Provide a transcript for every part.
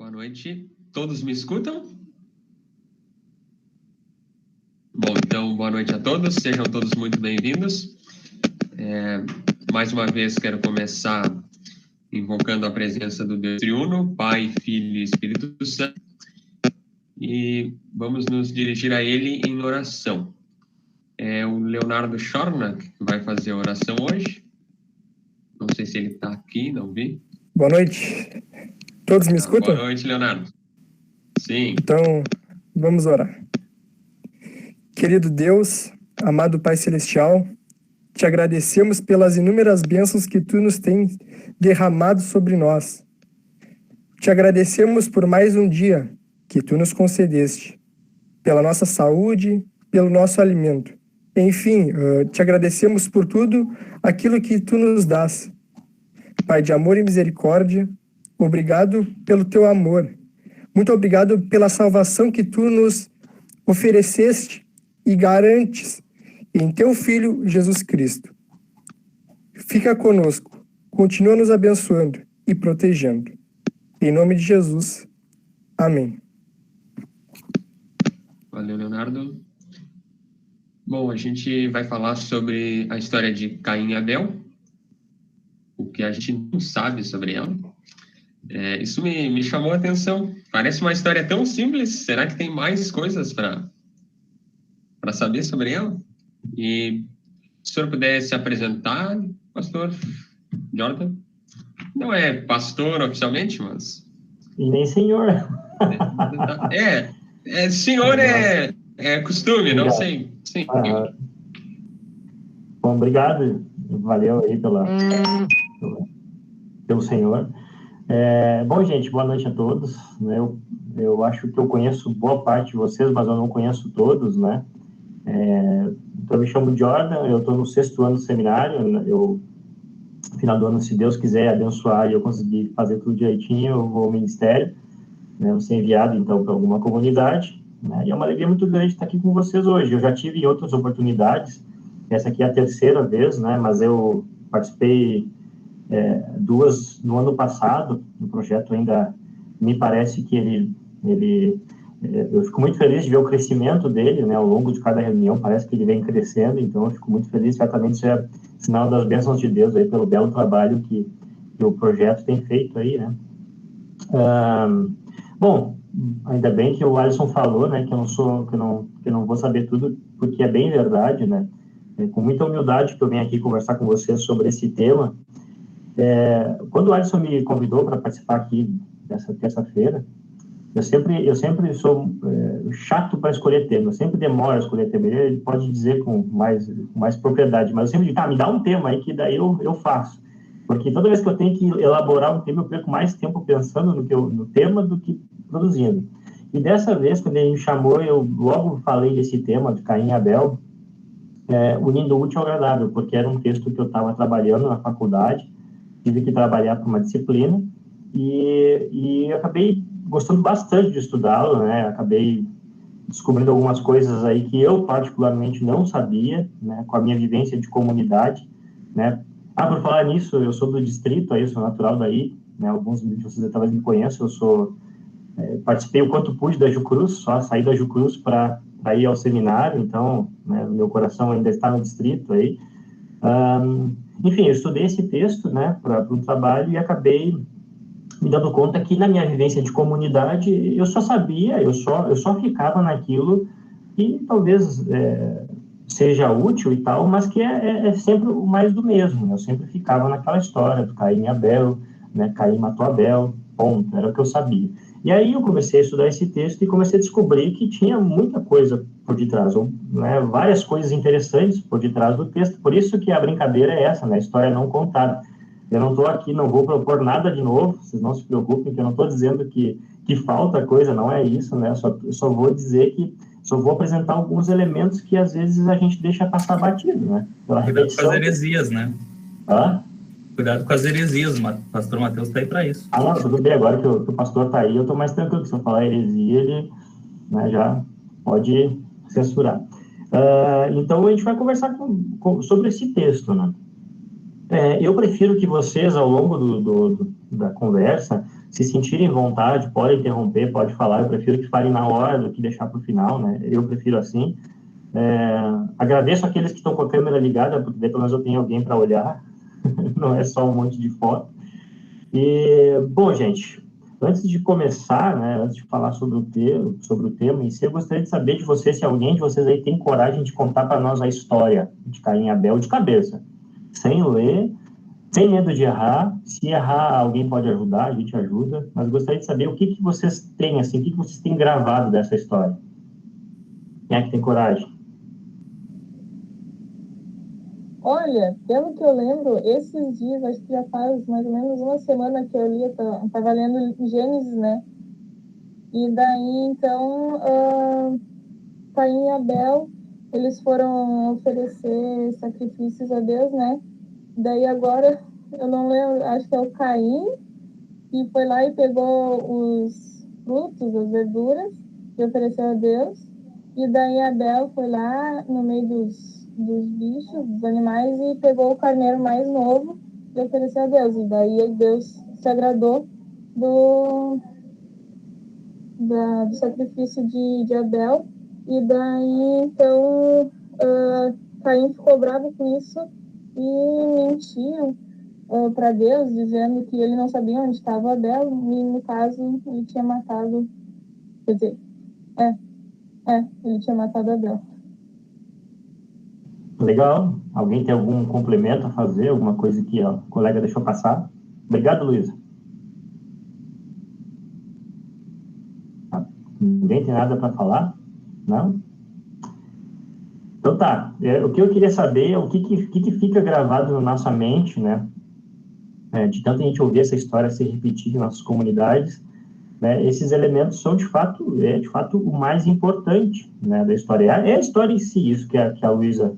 Boa noite. Todos me escutam? Bom, então, boa noite a todos. Sejam todos muito bem-vindos. Mais uma vez, quero começar invocando a presença do Deus Triuno, Pai, Filho e Espírito Santo. E vamos nos dirigir a Ele em oração. É o Leonardo Schorna que vai fazer a oração hoje. Não sei se ele está aqui, não vi. Boa noite. Todos me escutam? Boa noite, Leonardo. Sim. Então, vamos orar. Querido Deus, amado Pai Celestial, te agradecemos pelas inúmeras bênçãos que Tu nos tens derramado sobre nós. Te agradecemos por mais um dia que Tu nos concedeste, pela nossa saúde, pelo nosso alimento. Enfim, te agradecemos por tudo aquilo que Tu nos dás. Pai de amor e misericórdia, obrigado pelo Teu amor. Muito obrigado pela salvação que Tu nos ofereceste e garantes em Teu Filho, Jesus Cristo. Fica conosco, continua nos abençoando e protegendo. Em nome de Jesus. Amém. Valeu, Leonardo. Bom, a gente vai falar sobre a história de Caim e Abel, o que a gente não sabe sobre ela. Isso me chamou a atenção. Parece uma história tão simples. Será que tem mais coisas para saber sobre ela? E se o senhor pudesse se apresentar, pastor Jordan? Não é pastor oficialmente, mas... E nem senhor. Senhor é costume, não sei. Sim. Bom, obrigado. Valeu aí pelo senhor. Bom, gente, boa noite a todos. Né? Eu acho que eu conheço boa parte de vocês, mas eu não conheço todos, né? Então, eu me chamo Jordan, eu estou no 6º ano do seminário. No final do ano, se Deus quiser abençoar e eu conseguir fazer tudo direitinho, eu vou ao ministério, né? Vou ser enviado, então, para alguma comunidade, né? E é uma alegria muito grande estar aqui com vocês hoje. Eu já tive outras oportunidades, essa aqui é a 3ª vez, né? Mas eu participei 2 no ano passado. O projeto ainda me parece que eu fico muito feliz de ver o crescimento dele, né, ao longo de cada reunião. Parece que ele vem crescendo, então eu fico muito feliz. Certamente isso é sinal das bênçãos de Deus aí, pelo belo trabalho que o projeto tem feito aí, né. Bom, ainda bem que o Alisson falou, né, que eu não vou saber tudo, porque é bem verdade, né. Com muita humildade que eu venho aqui conversar com vocês sobre esse tema. Quando o Alisson me convidou para participar aqui dessa terça-feira, eu sempre sou chato para escolher tema, eu sempre demoro a escolher tema. Ele pode dizer com mais propriedade, mas eu sempre digo, me dá um tema aí que daí eu faço. Porque toda vez que eu tenho que elaborar um tema, eu perco mais tempo pensando no tema do que produzindo. E dessa vez, quando ele me chamou, eu logo falei desse tema, de Caim e Abel, unindo o útil ao agradável, porque era um texto que eu estava trabalhando na faculdade, tive que trabalhar para uma disciplina, e acabei gostando bastante de estudá-lo, né? Acabei descobrindo algumas coisas aí que eu particularmente não sabia, né? Com a minha vivência de comunidade, né? Por falar nisso, eu sou do distrito, aí eu sou natural daí, né? Alguns de vocês talvez me conheçam. Participei o quanto pude da Jucruz, só saí da Jucruz para ir ao seminário, então, né, meu coração ainda está no distrito aí. Enfim, eu estudei esse texto, né, para um trabalho, e acabei me dando conta que na minha vivência de comunidade eu só sabia, eu só ficava naquilo que talvez seja útil e tal, mas que é sempre o mais do mesmo, né? Eu sempre ficava naquela história do Caim e Abel, né? Caim matou Abel, ponto, era o que eu sabia. E aí eu comecei a estudar esse texto e comecei a descobrir que tinha muita coisa por detrás, né? Várias coisas interessantes por detrás do texto. Por isso que a brincadeira é essa, né? A história não contada. Eu não estou aqui, não vou propor nada de novo, vocês não se preocupem, que eu não estou dizendo que falta coisa, não é isso, né? Eu só vou dizer que vou apresentar alguns elementos que às vezes a gente deixa passar batido, né? Cuidado com as heresias, né? Cuidado com as heresias, o pastor Mateus está aí para isso. Não, tudo bem, agora que o pastor está aí, eu estou mais tranquilo. Se eu falar heresia, ele, né, já pode censurar. Então, a gente vai conversar sobre esse texto, né? Eu prefiro que vocês, ao longo da conversa, se sentirem vontade, podem interromper, pode falar. Eu prefiro que falem na hora do que deixar para o final, né? Eu prefiro assim. Agradeço aqueles que estão com a câmera ligada, porque pelo menos eu tenho alguém para olhar, não é só um monte de foto. E, bom, gente, antes de começar, né, antes de falar sobre o tema em si, eu gostaria de saber de vocês, se alguém de vocês aí tem coragem de contar para nós a história de Caim e Abel de cabeça, sem ler, sem medo de errar. Se errar, alguém pode ajudar, a gente ajuda, mas eu gostaria de saber o que vocês têm, assim, o que vocês têm gravado dessa história. Quem é que tem coragem? Olha, pelo que eu lembro, esses dias, acho que já faz mais ou menos uma semana que eu li, estava lendo Gênesis, né? E daí, então, Caim e Abel, eles foram oferecer sacrifícios a Deus, né? Daí agora, eu não lembro, acho que é o Caim, que foi lá e pegou os frutos, as verduras, e ofereceu a Deus. E daí Abel foi lá no meio dos bichos, dos animais, e pegou o carneiro mais novo e ofereceu a Deus. E daí Deus se agradou do sacrifício de Abel. E daí, então, Caim ficou bravo com isso e mentiu para Deus, dizendo que ele não sabia onde estava Abel, e no caso, ele tinha matado, quer dizer, ele tinha matado Abel. Legal. Alguém tem algum complemento a fazer? Alguma coisa que a colega deixou passar? Obrigado, Luísa. Ninguém tem nada para falar? Não? Então tá. O que eu queria saber é o que fica gravado na nossa mente, né? De tanto a gente ouvir essa história se repetir em nossas comunidades, né? Esses elementos são de fato o mais importante, né, da história. É a história em si, isso que a Luísa,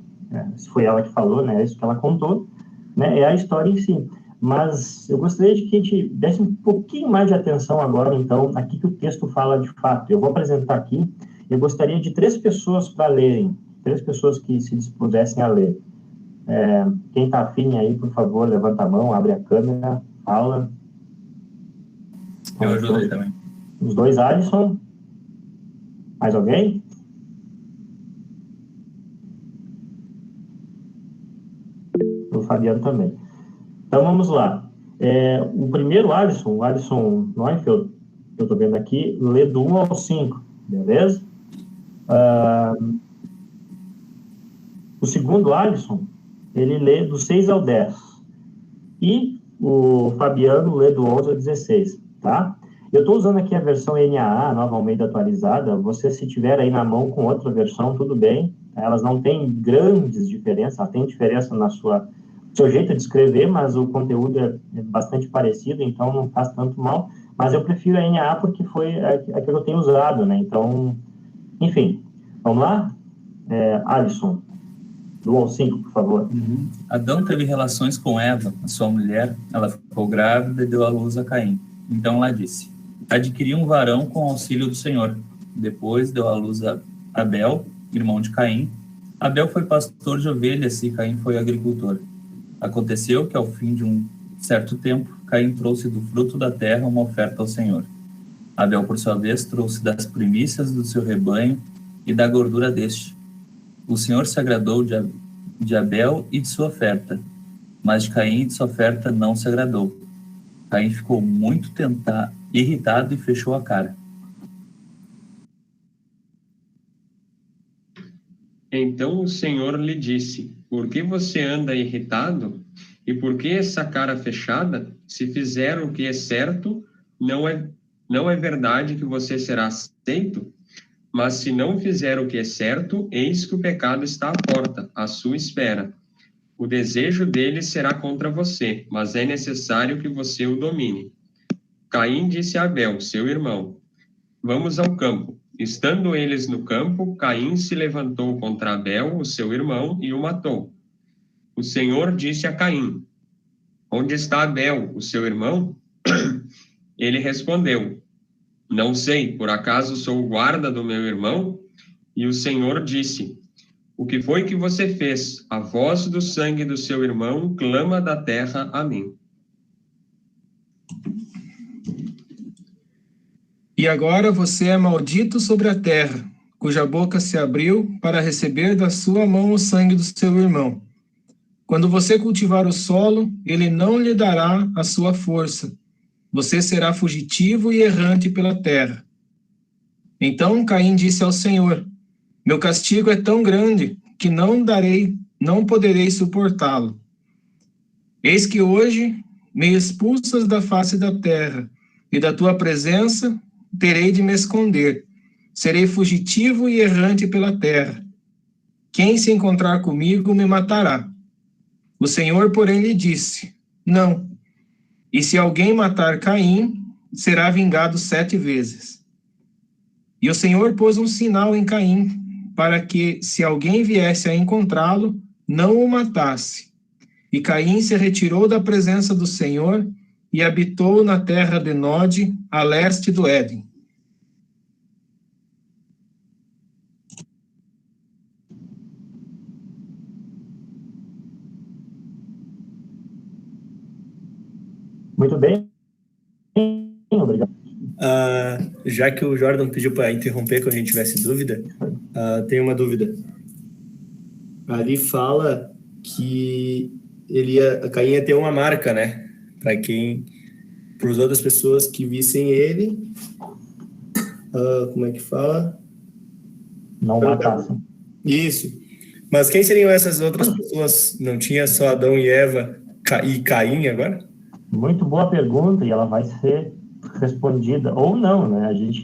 se foi ela que falou, né, isso que ela contou, né, é a história em si. Mas eu gostaria de que a gente desse um pouquinho mais de atenção agora, então, aqui que o texto fala de fato. Eu vou apresentar aqui, eu gostaria de 3 pessoas para lerem, 3 pessoas que se dispusessem a ler. Quem está afim aí, por favor, levanta a mão, abre a câmera, fala. Eu ajudei também. Os 2, Alisson. Mais alguém? O Fabiano também. Então, vamos lá. O primeiro, o Alisson Neufeld, que eu estou vendo aqui, lê do 1 ao 5, beleza? O segundo, Alisson, ele lê do 6 ao 10. E o Fabiano lê do 11 ao 16, tá? Eu estou usando aqui a versão NAA, a Nova Almeida atualizada. Você, se tiver aí na mão com outra versão, tudo bem. Elas não têm grandes diferenças, ela tem diferença no seu jeito de escrever, mas o conteúdo é bastante parecido, então não faz tanto mal. Mas eu prefiro a NAA porque foi a que eu tenho usado, né? Então, enfim, vamos lá? Alisson, do 1 ao 5, por favor. Adão teve relações com Eva, a sua mulher. Ela ficou grávida e deu à luz a Caim. Então ela disse: adquiri um varão com auxílio do Senhor. Depois deu à luz a Abel, irmão de Caim. Abel foi pastor de ovelhas e Caim foi agricultor. Aconteceu que, ao fim de um certo tempo, Caim trouxe do fruto da terra uma oferta ao Senhor. Abel, por sua vez, trouxe das primícias do seu rebanho e da gordura deste. O Senhor se agradou de Abel e de sua oferta, mas de Caim e de sua oferta não se agradou. Caim ficou muito irritado e fechou a cara. Então o Senhor lhe disse: por que você anda irritado? E por que essa cara fechada? Se fizer o que é certo, não é verdade que você será aceito? Mas se não fizer o que é certo, eis que o pecado está à porta, à sua espera. O desejo dele será contra você, mas é necessário que você o domine. Caim disse a Abel, seu irmão: vamos ao campo. Estando eles no campo, Caim se levantou contra Abel, o seu irmão, e o matou. O Senhor disse a Caim: onde está Abel, o seu irmão? Ele respondeu: não sei, por acaso sou o guarda do meu irmão? E o Senhor disse: o que foi que você fez? A voz do sangue do seu irmão clama da terra a mim. E agora você é maldito sobre a terra, cuja boca se abriu para receber da sua mão o sangue do seu irmão. Quando você cultivar o solo, ele não lhe dará a sua força. Você será fugitivo e errante pela terra. Então Caim disse ao Senhor: meu castigo é tão grande que não poderei suportá-lo. Eis que hoje me expulsas da face da terra, e da tua presença terei de me esconder. Serei fugitivo e errante pela terra. Quem se encontrar comigo me matará. O Senhor, porém, lhe disse: não. E se alguém matar Caim, será vingado 7 vezes. E o Senhor pôs um sinal em Caim, para que, se alguém viesse a encontrá-lo, não o matasse. E Caim se retirou da presença do Senhor e habitou na terra de Nod, a leste do Éden. Muito bem. Obrigado. Já que o Jordan pediu para interromper quando a gente tivesse dúvida, tem uma dúvida. Ali fala que Caim ia ter uma marca, né? Para as outras pessoas que vissem ele, como é que fala? Não matassem. Isso. Mas quem seriam essas outras pessoas? Não tinha só Adão e Eva e Caim agora? Muito boa pergunta, e ela vai ser respondida, ou não, né? A gente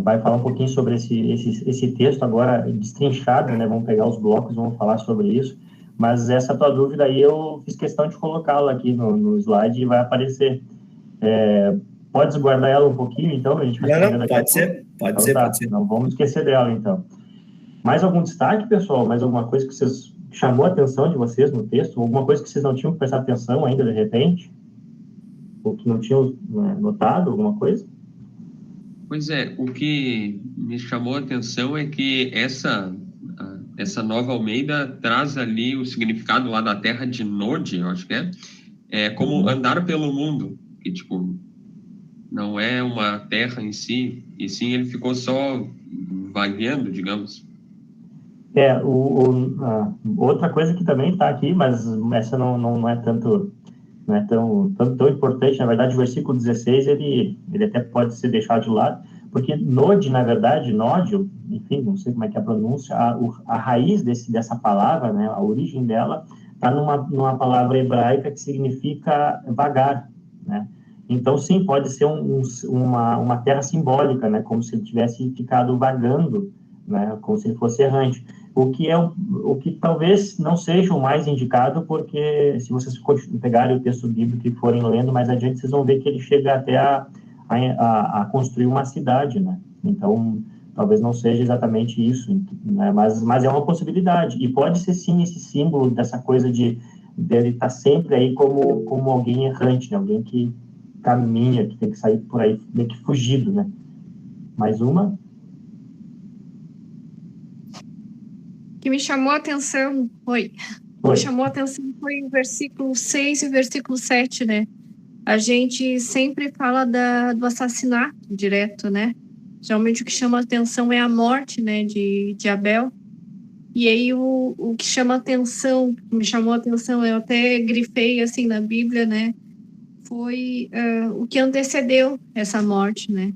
vai falar um pouquinho sobre esse texto agora destrinchado, né? Vamos pegar os blocos, vamos falar sobre isso. Mas essa tua dúvida aí, eu fiz questão de colocá-la aqui no slide e vai aparecer. Pode guardar ela um pouquinho, então? A gente vai pode ser. Não vamos esquecer dela, então. Mais algum destaque, pessoal? Mais alguma coisa que vocês chamou a atenção de vocês no texto? Alguma coisa que vocês não tinham prestado atenção ainda, de repente? Ou que não tinham notado, alguma coisa? Pois é, o que me chamou a atenção é que essa nova Almeida traz ali o significado lá da terra de Nod, eu acho que é como andar pelo mundo, que tipo, não é uma terra em si, e sim ele ficou só vagueando, digamos. Outra coisa que também está aqui, mas essa não é tanto, não é tão importante, na verdade, o versículo 16, ele até pode ser deixado de lado, porque Nod, na verdade, Nódio, enfim, não sei como é que é a pronúncia, a raiz dessa palavra, né, a origem dela, está numa palavra hebraica que significa vagar, né? Então, sim, pode ser uma terra simbólica, né, como se ele tivesse ficado vagando, né, como se ele fosse errante. O que talvez não seja o mais indicado, porque se vocês pegarem o texto bíblico e forem lendo mais adiante, vocês vão ver que ele chega até a construir uma cidade, né? Então, talvez não seja exatamente isso, né? Mas é uma possibilidade. E pode ser, sim, esse símbolo dessa coisa dele estar sempre aí como alguém errante, né? Alguém que caminha, que tem que sair por aí meio que fugido, né? Mais uma? Que me chamou a atenção foi o versículo 6 e o versículo 7, né? A gente sempre fala do assassinato direto, né? Geralmente o que chama a atenção é a morte, né, de Abel. E aí o que chama atenção, me chamou a atenção, eu até grifei assim na Bíblia, né? Foi o que antecedeu essa morte, né?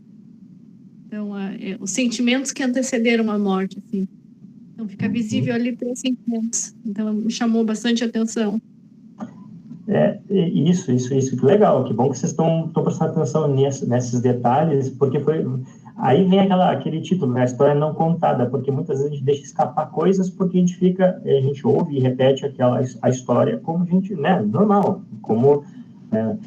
Então, os sentimentos que antecederam a morte, assim. Então, fica visível ali pelos sentimentos. Então, me chamou bastante atenção. Isso, que legal. Que bom que vocês estão prestando atenção nesses detalhes, porque aí vem aquele título, né? A história não contada, porque muitas vezes a gente deixa escapar coisas porque a gente ouve e repete a história como a gente, né? Normal, como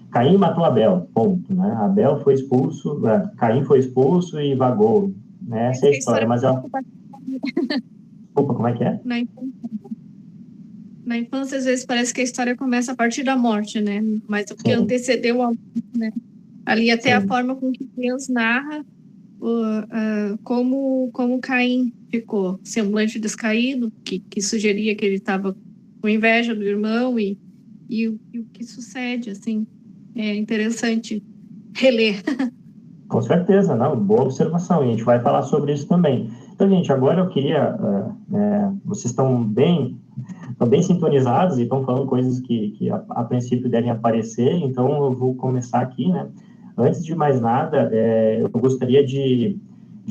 Caim matou Abel, ponto, né? Abel foi expulso, Caim foi expulso e vagou, né? Essa é a história, mas ela... Opa, como é que é? Na infância, às vezes, parece que a história começa a partir da morte, né? Mas o que antecedeu a morte, né? Ali até a forma com que Deus narra como Caim ficou, semblante descaído, que sugeria que ele estava com inveja do irmão e o que sucede, assim. É interessante reler. Com certeza, não, boa observação, e a gente vai falar sobre isso também. Então, gente, agora eu queria, vocês estão bem sintonizados e estão falando coisas que a princípio devem aparecer, então eu vou começar aqui, né? Antes de mais nada, eu gostaria de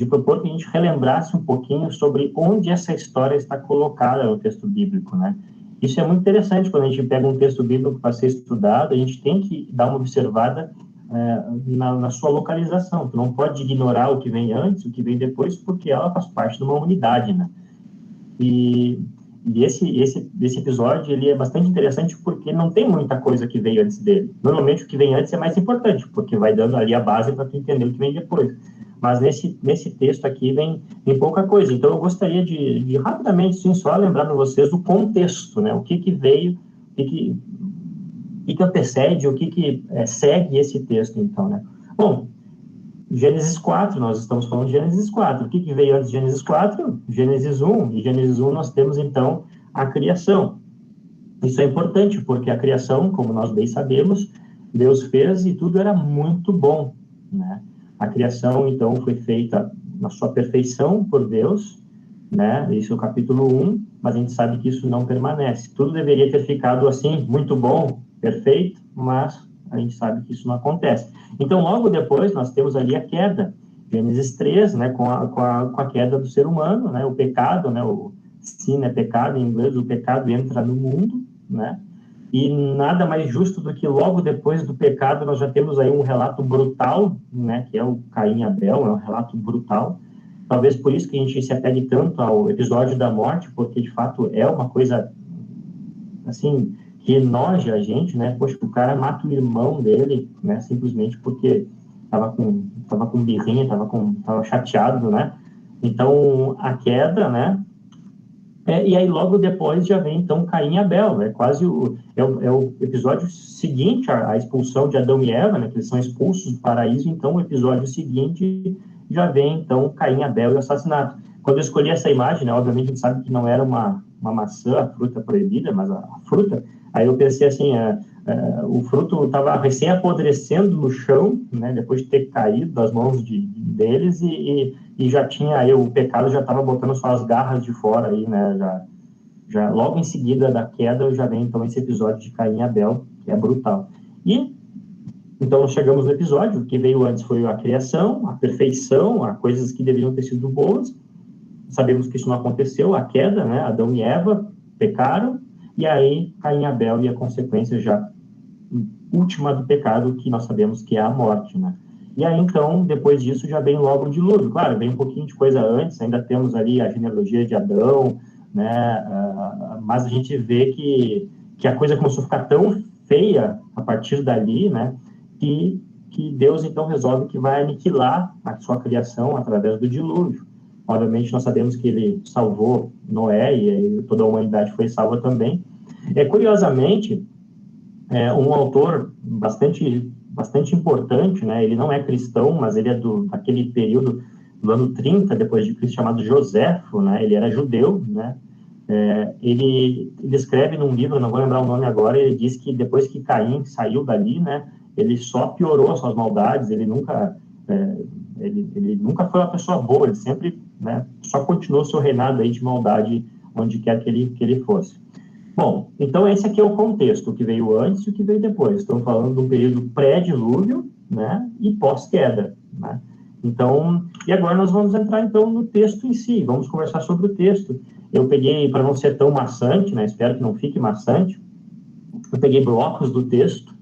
propor que a gente relembrasse um pouquinho sobre onde essa história está colocada no texto bíblico, né? Isso é muito interessante quando a gente pega um texto bíblico para ser estudado, a gente tem que dar uma observada na sua localização. Tu não pode ignorar o que vem antes, o que vem depois, porque ela faz parte de uma unidade, né? E esse episódio, ele é bastante interessante porque não tem muita coisa que veio antes dele. Normalmente, o que vem antes é mais importante, porque vai dando ali a base para tu entender o que vem depois. Mas nesse texto aqui vem pouca coisa. Então, eu gostaria de rapidamente, sim, só lembrar para vocês o contexto, né? O que veio, o que antecede, o que segue esse texto, então, né? Bom, Gênesis 4, nós estamos falando de Gênesis 4. O que veio antes de Gênesis 4? Gênesis 1. E Gênesis 1 nós temos, então, a criação. Isso é importante, porque a criação, como nós bem sabemos, Deus fez e tudo era muito bom, né? A criação, então, foi feita na sua perfeição por Deus, né? Isso é o capítulo 1, mas a gente sabe que isso não permanece. Tudo deveria ter ficado assim, muito bom, perfeito, mas a gente sabe que isso não acontece. Então, logo depois, nós temos ali a queda, Gênesis 3, né, com a queda do ser humano, né, o pecado, né, o sin é pecado, em inglês, o pecado entra no mundo, né, e nada mais justo do que logo depois do pecado nós já temos aí um relato brutal, né, que é o Caim e Abel, é um relato brutal. Talvez por isso que a gente se apegue tanto ao episódio da morte, porque de fato é uma coisa, assim, que enoja a gente, né? Poxa, o cara mata o irmão dele, né? Simplesmente porque tava com birrinha, tava chateado, né? Então, a queda, né? E aí, logo depois, já vem, então, Caim e Abel, né? Quase o episódio seguinte à expulsão de Adão e Eva, né? Que eles são expulsos do paraíso, então, o episódio seguinte já vem, então, Caim e Abel e o assassinato. Quando eu escolhi essa imagem, né? Obviamente, a gente sabe que não era uma maçã, a fruta proibida, mas a fruta. Aí eu pensei assim, o fruto estava recém apodrecendo no chão, né, depois de ter caído das mãos deles, e já tinha aí, o pecado já estava botando suas garras de fora aí, né, já logo em seguida da queda já vem então esse episódio de Caim e Abel, que é brutal. E então chegamos no episódio, o que veio antes foi a criação, a perfeição, as coisas que deveriam ter sido boas. Sabemos que isso não aconteceu, a queda, né, Adão e Eva pecaram, e aí Caim e Abel e a consequência já última do pecado, que nós sabemos que é a morte, né? E aí, então, depois disso, já vem logo o dilúvio. Claro, vem um pouquinho de coisa antes, ainda temos ali a genealogia de Adão, né? Mas a gente vê que a coisa começou a ficar tão feia a partir dali, né? Que Deus, então, resolve que vai aniquilar a sua criação através do dilúvio. Obviamente, nós sabemos que ele salvou Noé e toda a humanidade foi salva também. Curiosamente, um autor bastante importante, né? Ele não é cristão, mas ele é daquele período do ano 30 depois de Cristo, chamado Joséfo, né? Ele era judeu, né? Ele escreve num livro, não vou lembrar o nome agora, ele diz que depois que Caim saiu dali, né? Ele só piorou as suas maldades, ele nunca foi uma pessoa boa, ele sempre, né, só continuou seu reinado aí de maldade onde quer que ele fosse. Bom, então esse aqui é o contexto, o que veio antes e o que veio depois. Estamos falando de um período pré-dilúvio, né, e pós-queda, né? Então, e agora nós vamos entrar então no texto em si, vamos conversar sobre o texto. Eu peguei, para não ser tão maçante, né, espero que não fique maçante, eu peguei blocos do texto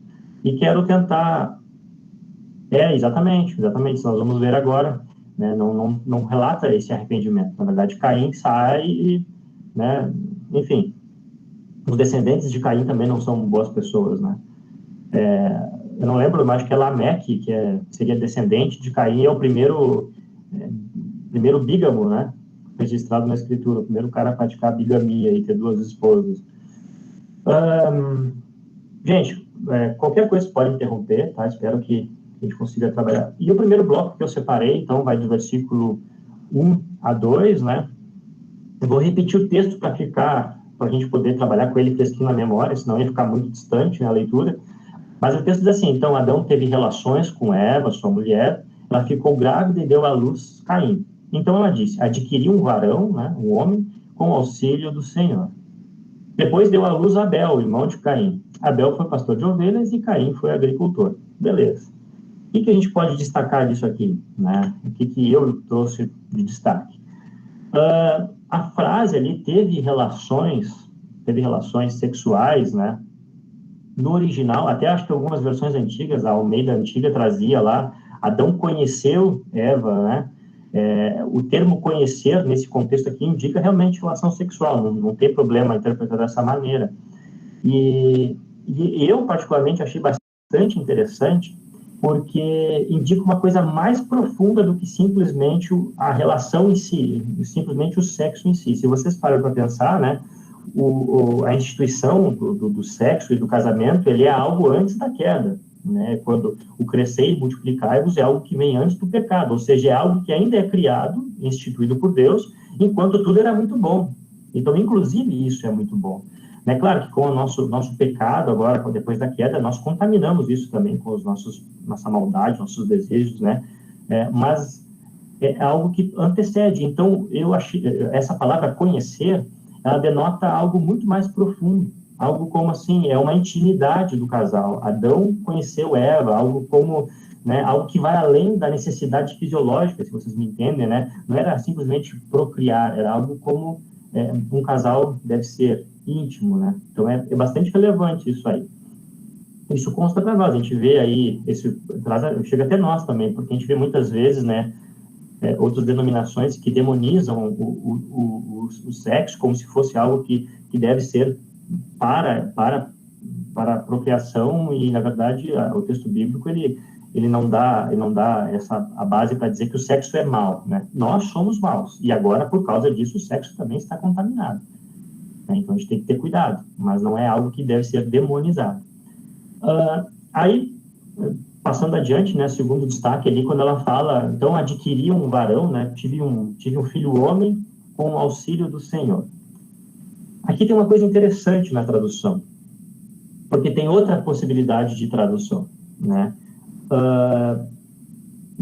e quero tentar... Exatamente, nós vamos ver agora, né, não relata esse arrependimento. Na verdade, Caim sai e, né, enfim, os descendentes de Caim também não são boas pessoas, né. Eu não lembro, mas acho que é Lameque, que seria descendente de Caim, é o primeiro bígamo, né, registrado na escritura, o primeiro cara a praticar bigamia e ter 2 esposas. Gente, qualquer coisa pode interromper, tá? Espero que a gente consiga trabalhar. E o primeiro bloco que eu separei, então, vai do versículo 1 a 2, né? Eu vou repetir o texto para a gente poder trabalhar com ele fresquinho na memória, senão ia ficar muito distante, né, a leitura. Mas o texto diz assim, então Adão teve relações com Eva, sua mulher, ela ficou grávida e deu à luz Caim. Então ela disse, adquiriu um varão, né, um homem, com o auxílio do Senhor. Depois deu à luz Abel, irmão de Caim. Abel foi pastor de ovelhas e Caim foi agricultor. Beleza. O que a gente pode destacar disso aqui? Né? O que eu trouxe de destaque? A frase ali teve relações sexuais, né? No original, até acho que algumas versões antigas, a Almeida Antiga trazia lá, Adão conheceu Eva, né? O termo conhecer, nesse contexto aqui, indica realmente relação sexual, não tem problema interpretar dessa maneira. E eu, particularmente, achei bastante interessante, porque indica uma coisa mais profunda do que simplesmente a relação em si, simplesmente o sexo em si. Se vocês param para pensar, né, a instituição do sexo e do casamento, ele é algo antes da queda, né? Quando o crescer e multiplicar-vos é algo que vem antes do pecado, ou seja, é algo que ainda é criado, instituído por Deus, enquanto tudo era muito bom. Então, inclusive, isso é muito bom. É claro que com o nosso pecado, agora, depois da queda, nós contaminamos isso também com nossa maldade, nossos desejos, né? Mas é algo que antecede. Então, eu achei, essa palavra conhecer, ela denota algo muito mais profundo. Algo como assim, é uma intimidade do casal. Adão conheceu Eva, algo como, né, algo que vai além da necessidade fisiológica, se vocês me entendem, né? Não era simplesmente procriar, era algo como um casal deve ser íntimo, né? Então é bastante relevante isso aí. Isso consta para nós, a gente vê aí, chega até nós também, porque a gente vê muitas vezes, né, outras denominações que demonizam o sexo como se fosse algo que deve ser para a procriação, e na verdade o texto bíblico ele não dá a base para dizer que o sexo é mau, né? Nós somos maus, e agora por causa disso o sexo também está contaminado, né? Então a gente tem que ter cuidado, mas não é algo que deve ser demonizado. Aí, passando adiante, né, segundo destaque ali, quando ela fala, então adquiri um varão, né, tive um filho homem com o auxílio do Senhor. Aqui tem uma coisa interessante na tradução, porque tem outra possibilidade de tradução, né?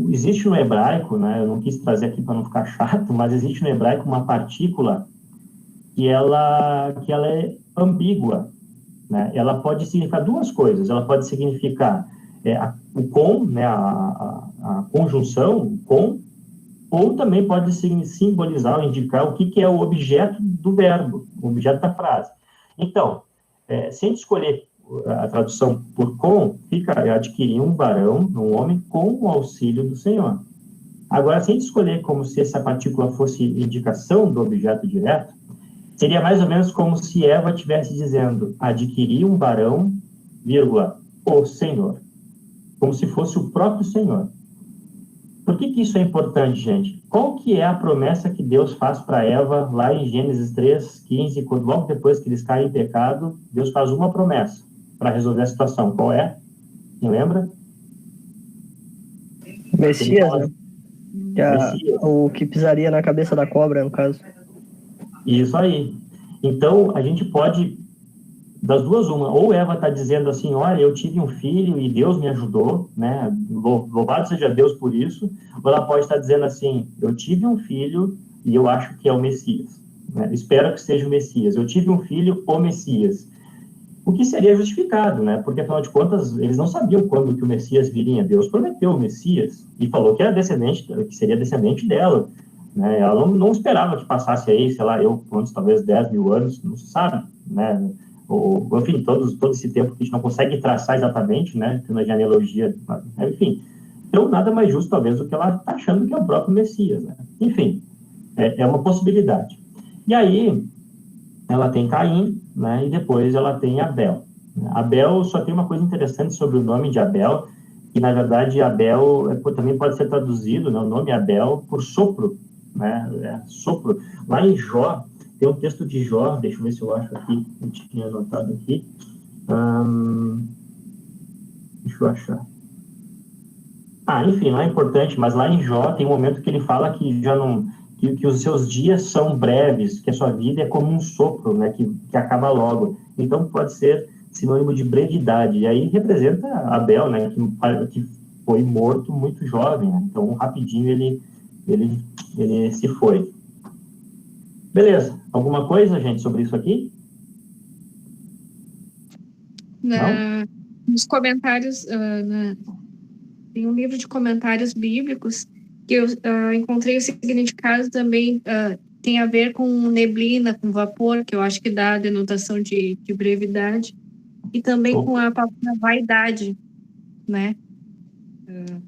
Existe no hebraico, né, eu não quis trazer aqui para não ficar chato, mas existe no hebraico uma partícula que ela é ambígua, né? Ela pode significar duas coisas. Ela pode significar o com, né, a conjunção, o com, ou também pode simbolizar ou indicar o que é o objeto do verbo, o objeto da frase. Então, se a gente escolher a tradução por com, fica adquirir um varão, um homem, com o auxílio do Senhor. Agora, se a gente escolher como se essa partícula fosse indicação do objeto direto, seria mais ou menos como se Eva estivesse dizendo, adquirir um varão, vírgula, o Senhor. Como se fosse o próprio Senhor. Por que isso é importante, gente? Qual que é a promessa que Deus faz para Eva lá em Gênesis 3:15, quando logo depois que eles caem em pecado, Deus faz uma promessa para resolver a situação. Qual é? Quem lembra? Messias, né? O que pisaria na cabeça da cobra, no caso. Isso aí. Então, a gente pode, das duas, uma, ou Eva está dizendo assim, olha, eu tive um filho e Deus me ajudou, né? Louvado seja Deus por isso. Ou ela pode estar dizendo assim, eu tive um filho e eu acho que é o Messias, né? Espero que seja o Messias. Eu tive um filho, o Messias. O que seria justificado, né? Porque, afinal de contas, eles não sabiam quando que o Messias viria. Deus prometeu o Messias e falou que era que seria descendente dela, né? Ela não esperava que passasse aí, sei lá, talvez 10 mil anos, não se sabe, né? Enfim, todo esse tempo que a gente não consegue traçar exatamente, né? Na genealogia, enfim. Então, nada mais justo, talvez, do que ela está achando que é o próprio Messias, né? Enfim, é uma possibilidade. E aí, ela tem Caim, né? E depois ela tem Abel. Abel, só tem uma coisa interessante sobre o nome de Abel, que, na verdade, Abel também pode ser traduzido, né? O nome Abel, por sopro, né? Sopro. Lá em Jó, tem um texto de Jó, deixa eu ver se eu acho aqui, eu tinha anotado aqui. Deixa eu achar. Enfim, não é importante, mas lá em Jó tem um momento que ele fala que já não... Que os seus dias são breves, que a sua vida é como um sopro, né, que acaba logo. Então, pode ser sinônimo de brevidade. E aí representa Abel, né, que foi morto muito jovem, né? Então rapidinho ele se foi. Beleza. Alguma coisa, gente, sobre isso aqui? Nos comentários, tem um livro de comentários bíblicos que eu encontrei o significado também, tem a ver com neblina, com vapor, que eu acho que dá a denotação de brevidade, e também com a palavra vaidade, né?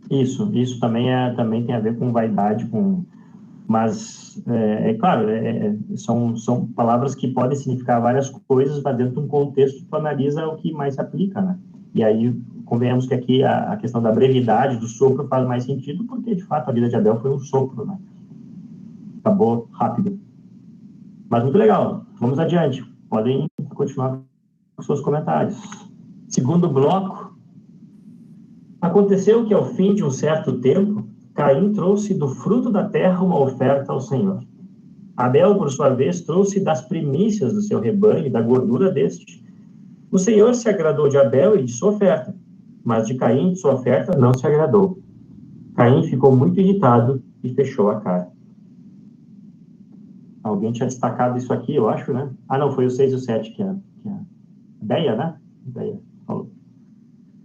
Isso também tem a ver com vaidade, mas é claro, são palavras que podem significar várias coisas, mas dentro de um contexto tu analisa o que mais se aplica, né? E aí, convenhamos que aqui a questão da brevidade, do sopro, faz mais sentido, porque, de fato, a vida de Abel foi um sopro, né? Acabou rápido. Mas muito legal. Vamos adiante. Podem continuar com seus comentários. Segundo bloco. Aconteceu que, ao fim de um certo tempo, Caim trouxe do fruto da terra uma oferta ao Senhor. Abel, por sua vez, trouxe das primícias do seu rebanho e da gordura deste. O Senhor se agradou de Abel e de sua oferta, mas de Caim e de sua oferta não se agradou. Caim ficou muito irritado e fechou a cara. Alguém tinha destacado isso aqui, eu acho, né? Ah, não, foi o 6 e o 7 que é ideia, né? Ideia. Falou.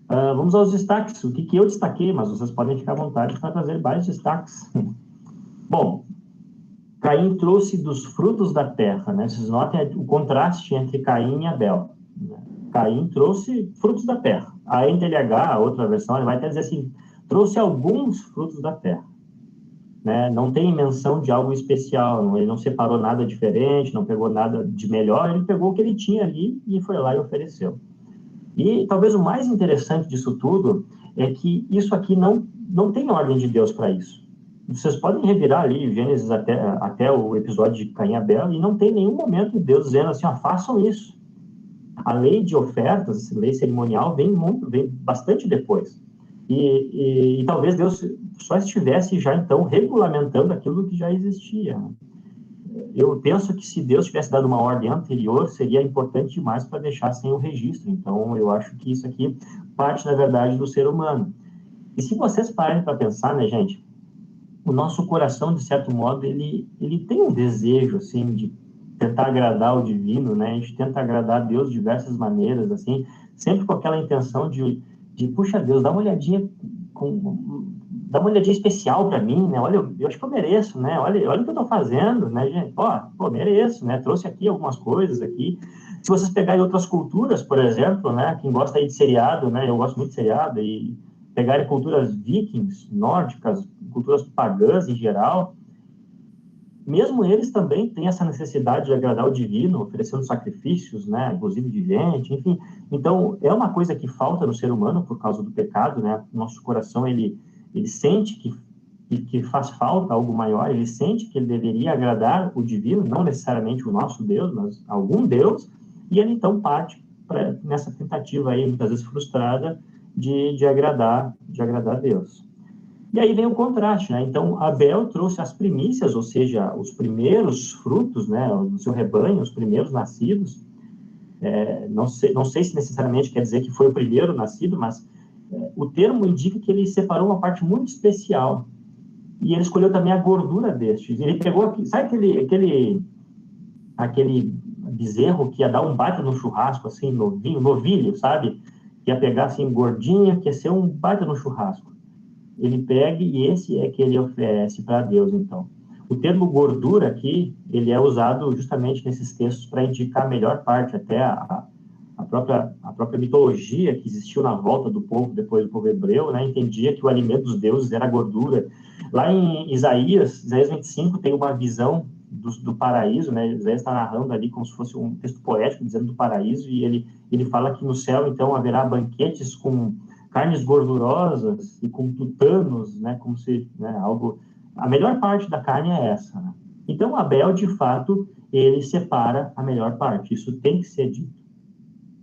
Vamos aos destaques. O que eu destaquei, mas vocês podem ficar à vontade para trazer vários destaques. Bom, Caim trouxe dos frutos da terra, né? Vocês notem o contraste entre Caim e Abel. Caim trouxe frutos da terra. A NTLH, a outra versão, ele vai até dizer assim, trouxe alguns frutos da terra. Né? Não tem menção de algo especial, ele não separou nada diferente, não pegou nada de melhor, ele pegou o que ele tinha ali e foi lá e ofereceu. E talvez o mais interessante disso tudo é que isso aqui não tem ordem de Deus para isso. Vocês podem revirar ali Gênesis até o episódio de Caim e Abel e não tem nenhum momento Deus dizendo assim, façam isso. A lei de ofertas, a lei cerimonial, vem bastante depois. E talvez Deus só estivesse já, então, regulamentando aquilo que já existia. Eu penso que se Deus tivesse dado uma ordem anterior, seria importante demais para deixar sem o registro. Então, eu acho que isso aqui parte, na verdade, do ser humano. E se vocês pararem para pensar, né, gente, o nosso coração, de certo modo, ele tem um desejo, assim, de tentar agradar o divino, né? A gente tenta agradar a Deus de diversas maneiras, assim, sempre com aquela intenção de puxa, Deus, dá uma olhadinha especial para mim, né? Olha, eu acho que eu mereço, né? Olha o que eu estou fazendo, né, gente? Mereço, né? Trouxe aqui algumas coisas aqui. Se vocês pegarem outras culturas, por exemplo, né? Quem gosta aí de seriado, né? Eu gosto muito de seriado, e pegarem culturas vikings, nórdicas, culturas pagãs em geral, mesmo eles também têm essa necessidade de agradar o divino, oferecendo sacrifícios, né, inclusive de gente, enfim. Então, é uma coisa que falta no ser humano por causa do pecado, né? Nosso coração, ele sente que faz falta algo maior, ele sente que ele deveria agradar o divino, não necessariamente o nosso Deus, mas algum Deus, e ele então parte nessa tentativa aí, muitas vezes frustrada, de agradar a Deus. E aí vem o contraste, né? Então, Abel trouxe as primícias, ou seja, os primeiros frutos, né, do seu rebanho, os primeiros nascidos. Não sei se necessariamente quer dizer que foi o primeiro nascido, mas o termo indica que ele separou uma parte muito especial. E ele escolheu também a gordura destes. Ele pegou, sabe aquele bezerro que ia dar um baita no churrasco, assim, novilho, sabe? Que ia pegar, assim, gordinha, que ia ser um baita no churrasco. Ele pega e esse é que ele oferece para Deus, então. O termo gordura aqui, ele é usado justamente nesses textos para indicar a melhor parte, até a própria mitologia que existiu na volta do povo, depois do povo hebreu, né, entendia que o alimento dos deuses era a gordura. Lá em Isaías 25, tem uma visão do paraíso, né? Isaías está narrando ali como se fosse um texto poético, dizendo do paraíso, e ele fala que no céu, então, haverá banquetes com carnes gordurosas e com tutanos, né, como se, né, algo... A melhor parte da carne é essa, né? Então, Abel, de fato, ele separa a melhor parte. Isso tem que ser dito,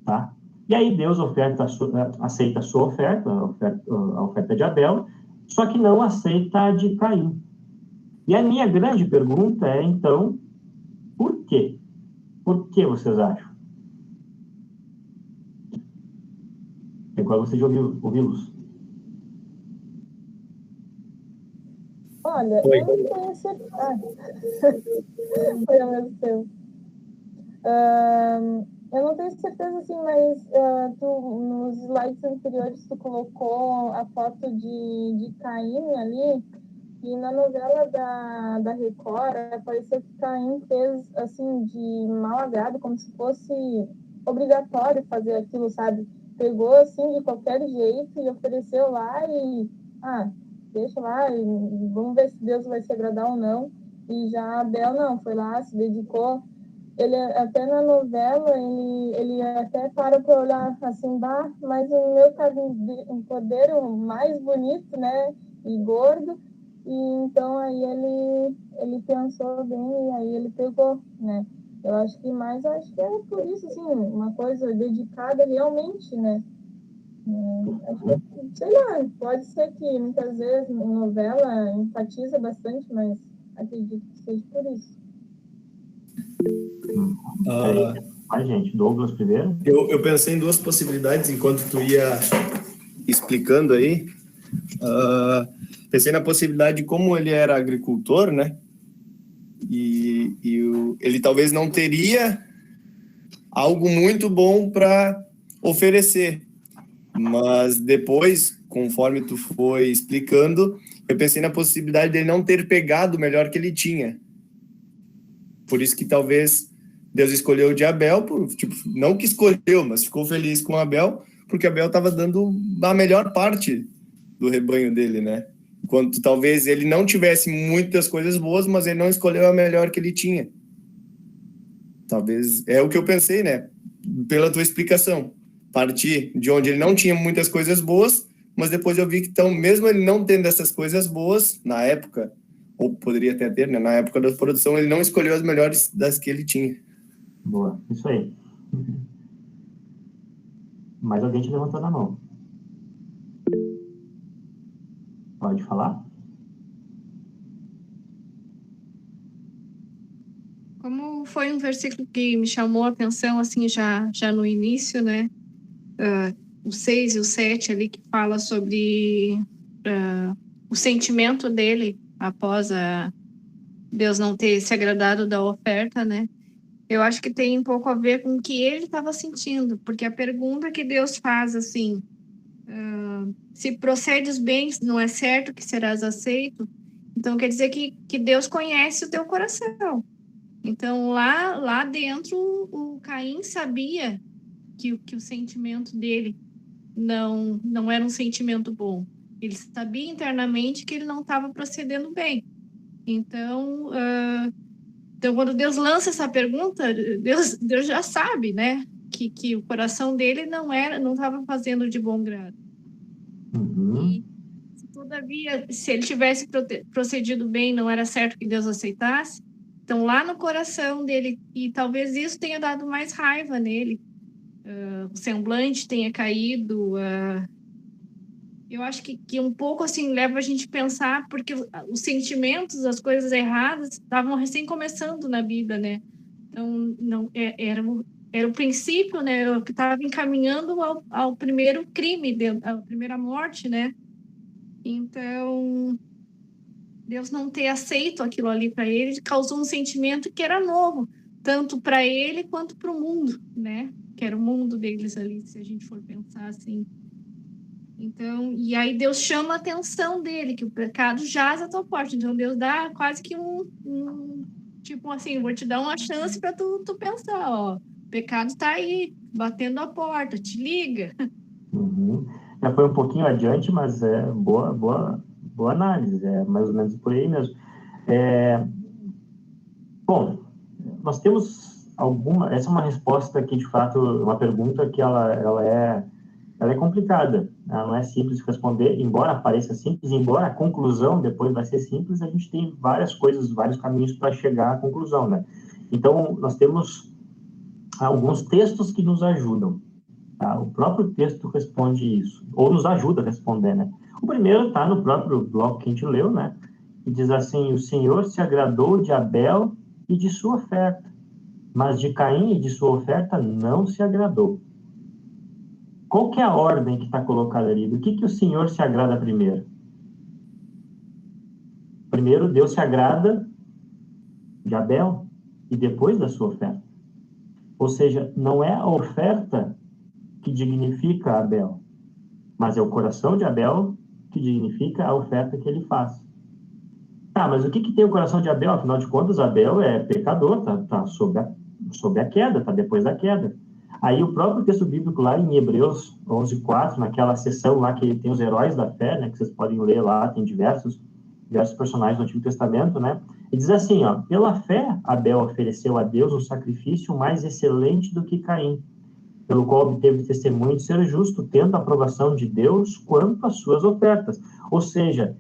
tá? E aí Deus aceita a sua oferta, a oferta de Abel, só que não aceita a de Caim. E a minha grande pergunta é, então, por quê? Por que vocês acham? Agora gostaria de ouvi-los. Olha, Oi. eu não tenho certeza. Foi ao mesmo tempo. Eu não tenho certeza, assim, mas nos slides anteriores tu colocou a foto de Caim ali, e na novela da Record, pareceu que Caim fez, assim, de mau agrado, como se fosse obrigatório fazer aquilo, sabe? Pegou, assim, de qualquer jeito e ofereceu lá e... deixa lá, e vamos ver se Deus vai se agradar ou não. E já Abel não, foi lá, se dedicou. Ele até na novela, ele até para olhar assim, mas o meu tá um cordeiro mais bonito, né, e gordo, e então aí ele pensou bem e aí ele pegou, né. Eu acho que é por isso, assim, uma coisa dedicada realmente, né. Acho que, sei lá, pode ser que muitas vezes a novela enfatiza bastante, mas acredito que seja por isso. Gente, Douglas primeiro. Eu pensei em duas possibilidades enquanto tu ia explicando aí. Pensei na possibilidade de como ele era agricultor, né? Ele talvez não teria algo muito bom para oferecer. Mas depois, conforme tu foi explicando, eu pensei na possibilidade dele não ter pegado o melhor que ele tinha. Por isso que talvez Deus escolheu o de Abel, não que escolheu, mas ficou feliz com Abel, porque Abel estava dando a melhor parte do rebanho dele, né? Enquanto talvez ele não tivesse muitas coisas boas, mas ele não escolheu a melhor que ele tinha. Talvez, é o que eu pensei, né? Pela tua explicação. Partir de onde ele não tinha muitas coisas boas, mas depois eu vi que, então, mesmo ele não tendo essas coisas boas, na época, ou poderia até ter, né? Na época da produção, ele não escolheu as melhores das que ele tinha. Boa, isso aí. Mais alguém te levantou na mão? Pode falar? Como foi um versículo que me chamou a atenção, assim, já no início, né? O 6 e o 7 ali, que fala sobre o sentimento dele após Deus não ter se agradado da oferta, né? Eu acho que tem um pouco a ver com o que ele estava sentindo, porque a pergunta que Deus faz, assim, se procedes bem, não é certo que serás aceito. Então, quer dizer que Deus conhece o teu coração. Então, lá dentro, o Caim sabia que o sentimento dele não era um sentimento bom. Ele sabia internamente que ele não estava procedendo bem. Então, quando Deus lança essa pergunta, Deus já sabe, né? Que o coração dele não estava fazendo de bom grado. E, todavia, se ele tivesse procedido bem, não era certo que Deus aceitasse. Então, lá no coração dele, e talvez isso tenha dado mais raiva nele, o semblante tenha caído. Eu acho que um pouco assim leva a gente a pensar, porque os sentimentos, as coisas erradas, estavam recém começando na vida, né? Então, não, era o princípio, né? O que estava encaminhando ao primeiro crime, à primeira morte, né? Então, Deus não ter aceito aquilo ali para ele causou um sentimento que era novo, tanto para ele quanto para o mundo, né? Que era o mundo deles ali, se a gente for pensar assim. Então, e aí Deus chama a atenção dele, que o pecado jaz à tua porta. Então, Deus dá quase que tipo assim, vou te dar uma chance para tu pensar, ó, o pecado está aí, batendo a porta, te liga. Já foi um pouquinho adiante, mas é boa análise, é mais ou menos por aí mesmo. Bom, nós temos essa é uma resposta que, de fato, uma pergunta que ela é complicada, ela não é simples de responder, embora pareça simples, embora a conclusão depois vai ser simples, a gente tem várias coisas, vários caminhos para chegar à conclusão, né? Então, nós temos alguns textos que nos ajudam. Tá? O próprio texto responde isso, ou nos ajuda a responder, né? O primeiro está no próprio bloco que a gente leu, né? Que diz assim: o Senhor se agradou de Abel e de sua oferta, mas de Caim e de sua oferta não se agradou. qual que é a ordem que está colocada ali? Do que o Senhor se agrada primeiro? Primeiro, Deus se agrada de Abel e depois da sua oferta. Ou seja, não é a oferta que dignifica Abel, mas é o coração de Abel que dignifica a oferta que ele faz. Ah, mas o que tem o coração de Abel? Afinal de contas, Abel é pecador, tá sob a queda, tá depois da queda. Aí o próprio texto bíblico lá em Hebreus 11:4, naquela seção lá que tem os heróis da fé, né, que vocês podem ler lá, tem diversos personagens do Antigo Testamento, né? E diz assim, ó, pela fé, Abel ofereceu a Deus um sacrifício mais excelente do que Caim, pelo qual obteve testemunho de ser justo, tendo a aprovação de Deus quanto às suas ofertas. Ou seja,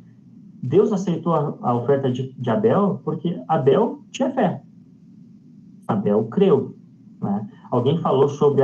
Deus aceitou a oferta de Abel porque Abel tinha fé. Abel creu, né? Alguém falou sobre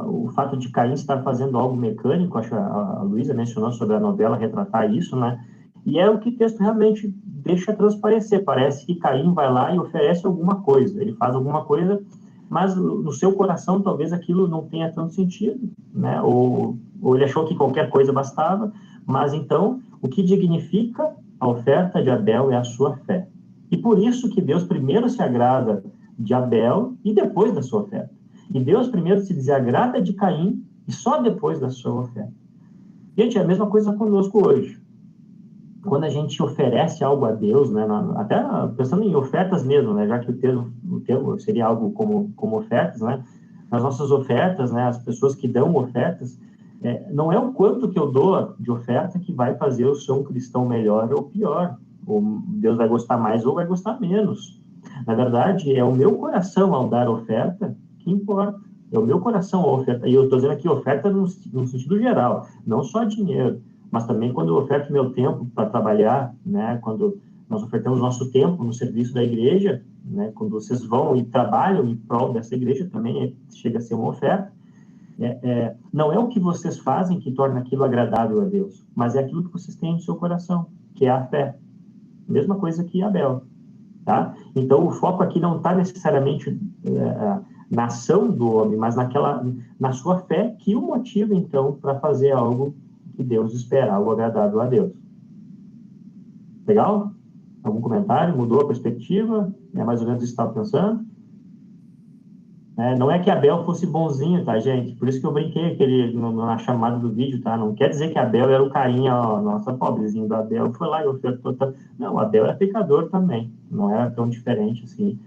o fato de Caim estar fazendo algo mecânico, acho que a Luísa mencionou sobre a novela retratar isso, né? E é o que o texto realmente deixa transparecer. Parece que Caim vai lá e oferece alguma coisa. Ele faz alguma coisa, mas no seu coração talvez aquilo não tenha tanto sentido, né? Ou ele achou que qualquer coisa bastava. Mas então, o que dignifica a oferta de Abel é a sua fé. E por isso que Deus primeiro se agrada de Abel e depois da sua oferta. E Deus primeiro se desagrada de Caim e só depois da sua oferta. Gente, é a mesma coisa conosco hoje. Quando a gente oferece algo a Deus, né, até pensando em ofertas mesmo, né, já que o termo seria algo como ofertas, né, nas nossas ofertas, né, as pessoas que dão ofertas, não é o quanto que eu dou de oferta que vai fazer eu ser um cristão melhor ou pior, ou Deus vai gostar mais ou vai gostar menos. Na verdade, é o meu coração ao dar oferta que importa. É o meu coração ao ofertar. E eu estou dizendo aqui oferta no sentido geral, não só dinheiro, mas também quando eu oferto meu tempo para trabalhar, né? Quando nós ofertamos nosso tempo no serviço da igreja, né? Quando vocês vão e trabalham em prol dessa igreja, também chega a ser uma oferta. Não é o que vocês fazem que torna aquilo agradável a Deus, mas é aquilo que vocês têm no seu coração, que é a fé. Mesma coisa que Abel. Tá? Então, o foco aqui não está necessariamente na ação do homem, mas na sua fé que o motiva, então, para fazer algo que Deus espera, algo agradável a Deus. Legal? Algum comentário? Mudou a perspectiva? É mais ou menos isso que estava pensando? Não é que Abel fosse bonzinho, tá, gente? Por isso que eu brinquei na chamada do vídeo, tá? Não quer dizer que Abel era o carinha, ó, nossa, pobrezinho do Abel, foi lá e ofertou. Tá? Não, Abel era pecador também. Não era tão diferente, assim,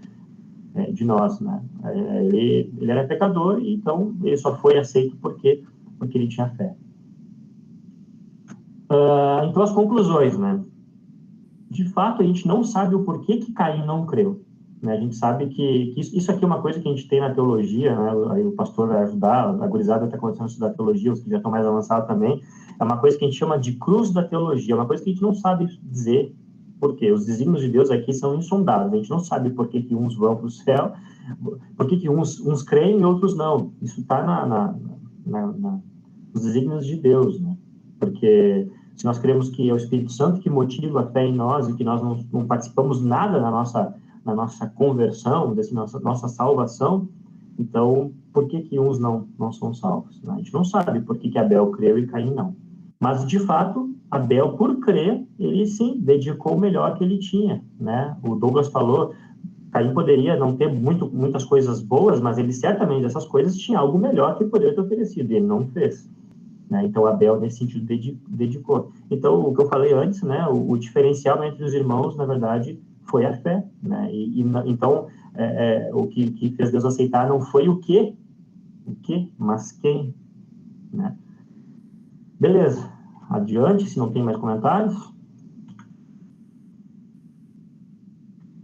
de nós, né? Ele era pecador, e então ele só foi aceito porque ele tinha fé. Então, as conclusões, né? De fato, a gente não sabe o porquê que Caim não creu. A gente sabe que isso aqui é uma coisa que a gente tem na teologia, né? Aí o pastor vai ajudar, a gurizada está começando a estudar teologia, os que já estão mais avançados também. É uma coisa que a gente chama de cruz da teologia, é uma coisa que a gente não sabe dizer por quê. Os desígnios de Deus aqui são insondáveis, a gente não sabe por que uns vão para o céu, por que uns creem e outros não. Isso está nos desígnios de Deus, né? Porque se nós cremos que é o Espírito Santo que motiva a fé em nós e que nós não participamos nada na nossa conversão, nossa salvação, então, por que uns não são salvos? A gente não sabe por que Abel creu e Caim não. Mas, de fato, Abel, por crer, ele sim dedicou o melhor que ele tinha, né? O Douglas falou, Caim poderia não ter muitas coisas boas, mas ele certamente, dessas coisas, tinha algo melhor que poderia ter oferecido, e ele não fez. Né? Então, Abel, nesse sentido, dedicou. Então, o que eu falei antes, né? O diferencial entre os irmãos, na verdade, foi a fé, né? Então, o que fez Deus aceitar não foi o que, mas quem, né? Beleza, adiante, se não tem mais comentários.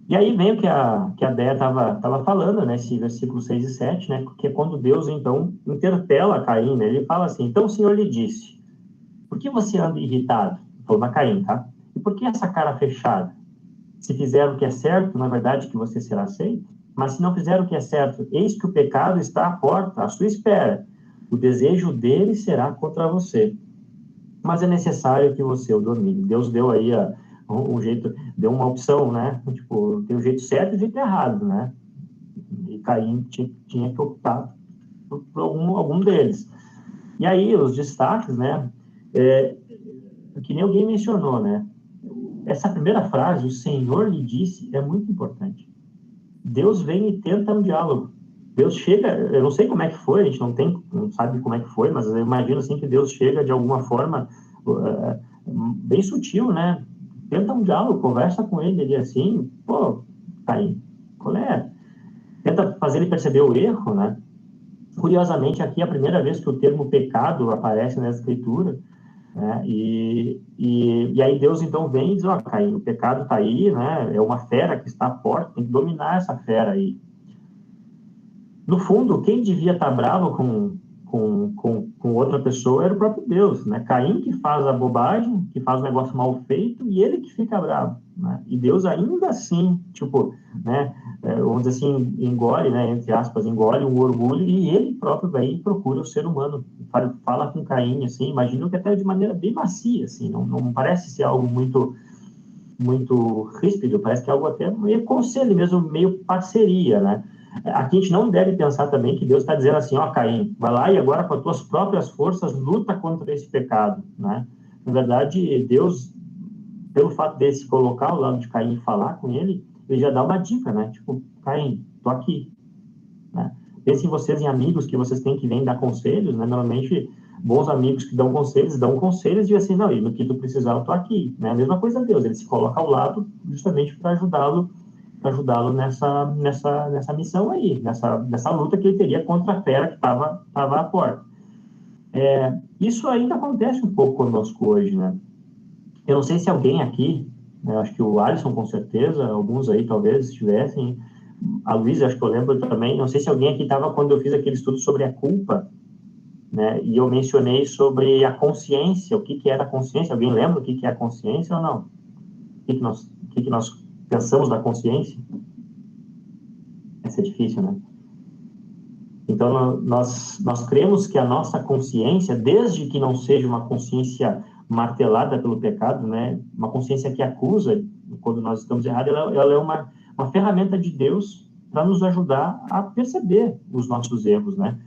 E aí vem o que a Béa estava falando, né? Esse versículo 6 e 7, né? Que é quando Deus, então, interpela Caim, né? Ele fala assim, então o Senhor lhe disse, por que você anda irritado? Falando a Caim, tá? E por que essa cara fechada? Se fizer o que é certo, não é verdade que você será aceito? Mas se não fizer o que é certo, eis que o pecado está à porta, à sua espera. O desejo dele será contra você. Mas é necessário que você o domine. Deus deu aí um jeito, deu uma opção, né? Tipo, tem o jeito certo e o jeito errado, né? E Caim tinha que optar por algum deles. E aí, os destaques, né, que nem alguém mencionou, né, essa primeira frase, o Senhor lhe disse, é muito importante. Deus vem e tenta um diálogo. Deus chega, eu não sei como é que foi, a gente não sabe como é que foi, mas eu imagino assim que Deus chega de alguma forma bem sutil, né, tenta um diálogo, conversa com ele assim, pô, Caim, qual é? Tenta fazer ele perceber o erro, né? Curiosamente, aqui é a primeira vez que o termo pecado aparece na escritura, né? E aí Deus então vem e diz, ó, Caim, o pecado está aí, né? É uma fera que está à porta, tem que dominar essa fera aí. No fundo, quem devia estar bravo com outra pessoa era o próprio Deus, né? Caim que faz a bobagem, que faz o negócio mal feito, e ele que fica bravo, né? E Deus ainda assim, tipo, né, vamos dizer assim, engole, né, entre aspas, engole o orgulho, e ele próprio vai e procura o ser humano, fala com Caim, assim, imagino que até de maneira bem macia, assim, não parece ser algo muito ríspido, parece que é algo até meio conselho mesmo, meio parceria, né? Aqui a gente não deve pensar também que Deus está dizendo assim, ó, Caim, vai lá e agora com as tuas próprias forças luta contra esse pecado, né? Na verdade, Deus, pelo fato de se colocar ao lado de Caim e falar com ele já dá uma dica, né? Tipo, Caim, tô aqui, né? Pensem vocês em amigos que vocês têm que vêm dar conselhos, né? Normalmente, bons amigos que dão conselhos e assim, não, e no que tu precisar eu tô aqui, né? A mesma coisa Deus, ele se coloca ao lado justamente para ajudá-lo nessa missão aí, nessa luta que ele teria contra a fera que estava à porta. Isso ainda acontece um pouco conosco hoje, né? Eu não sei se alguém aqui, né, acho que o Alisson com certeza, alguns aí talvez estivessem, a Luísa, acho que eu lembro também, não sei se alguém aqui estava quando eu fiz aquele estudo sobre a culpa, né, e eu mencionei sobre a consciência, o que era a consciência, alguém lembra o que é a consciência ou não? O que nós pensamos da consciência? Essa é difícil, né? Então, nós cremos que a nossa consciência, desde que não seja uma consciência martelada pelo pecado, né? Uma consciência que acusa quando nós estamos errados, ela é uma ferramenta de Deus para nos ajudar a perceber os nossos erros, né?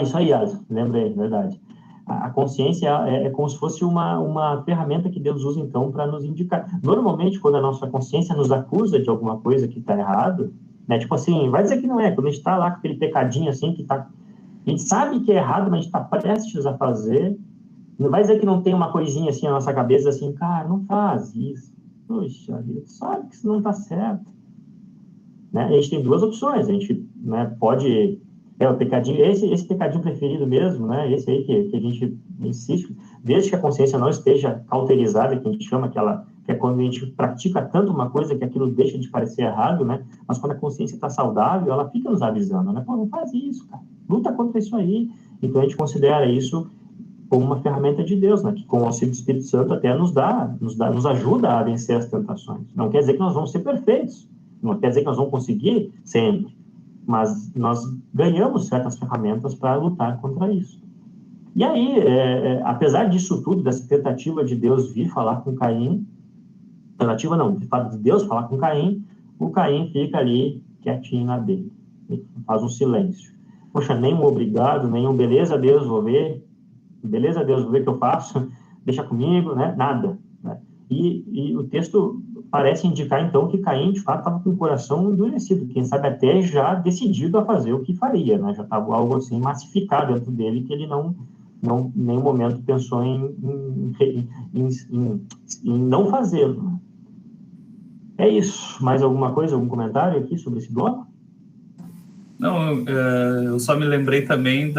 Isso aí, Asa, lembrei, verdade. A consciência é como se fosse uma ferramenta que Deus usa, então, para nos indicar. Normalmente, quando a nossa consciência nos acusa de alguma coisa que está errado, né? Tipo assim, vai dizer que não é, quando a gente está lá com aquele pecadinho assim, a gente sabe que é errado, mas a gente está prestes a fazer, não vai dizer que não tem uma coisinha assim na nossa cabeça, assim, cara, não faz isso. Poxa vida, sabe que isso não está certo. Né? A gente tem duas opções, a gente, né, pode... o pecadinho, esse pecadinho preferido mesmo, né? Esse aí que a gente insiste, desde que a consciência não esteja cauterizada, que a gente chama que é quando a gente pratica tanto uma coisa que aquilo deixa de parecer errado, né? Mas quando a consciência está saudável, ela fica nos avisando, né? Pô, não faz isso, cara. Luta contra isso aí. Então a gente considera isso como uma ferramenta de Deus, né? Que com o auxílio do Espírito Santo até nos ajuda a vencer as tentações. Não quer dizer que nós vamos ser perfeitos. Não quer dizer que nós vamos conseguir sempre. Mas nós ganhamos certas ferramentas para lutar contra isso. E aí, apesar disso tudo, dessa tentativa de Deus vir falar com Caim, tentativa não, de fato de Deus falar com Caim, o Caim fica ali quietinho na dele, faz um silêncio. Poxa, nem um obrigado, nem um beleza, Deus, vou ver, beleza, Deus, vou ver o que eu faço, deixa comigo, né? Nada. Né? E o texto parece indicar, então, que Caim, de fato, estava com o coração endurecido, quem sabe até já decidido a fazer o que faria, né? Já estava algo assim massificado dentro dele, que ele não em nenhum momento pensou em não fazê-lo. Né? É isso. Mais alguma coisa, algum comentário aqui sobre esse bloco? Não, eu só me lembrei também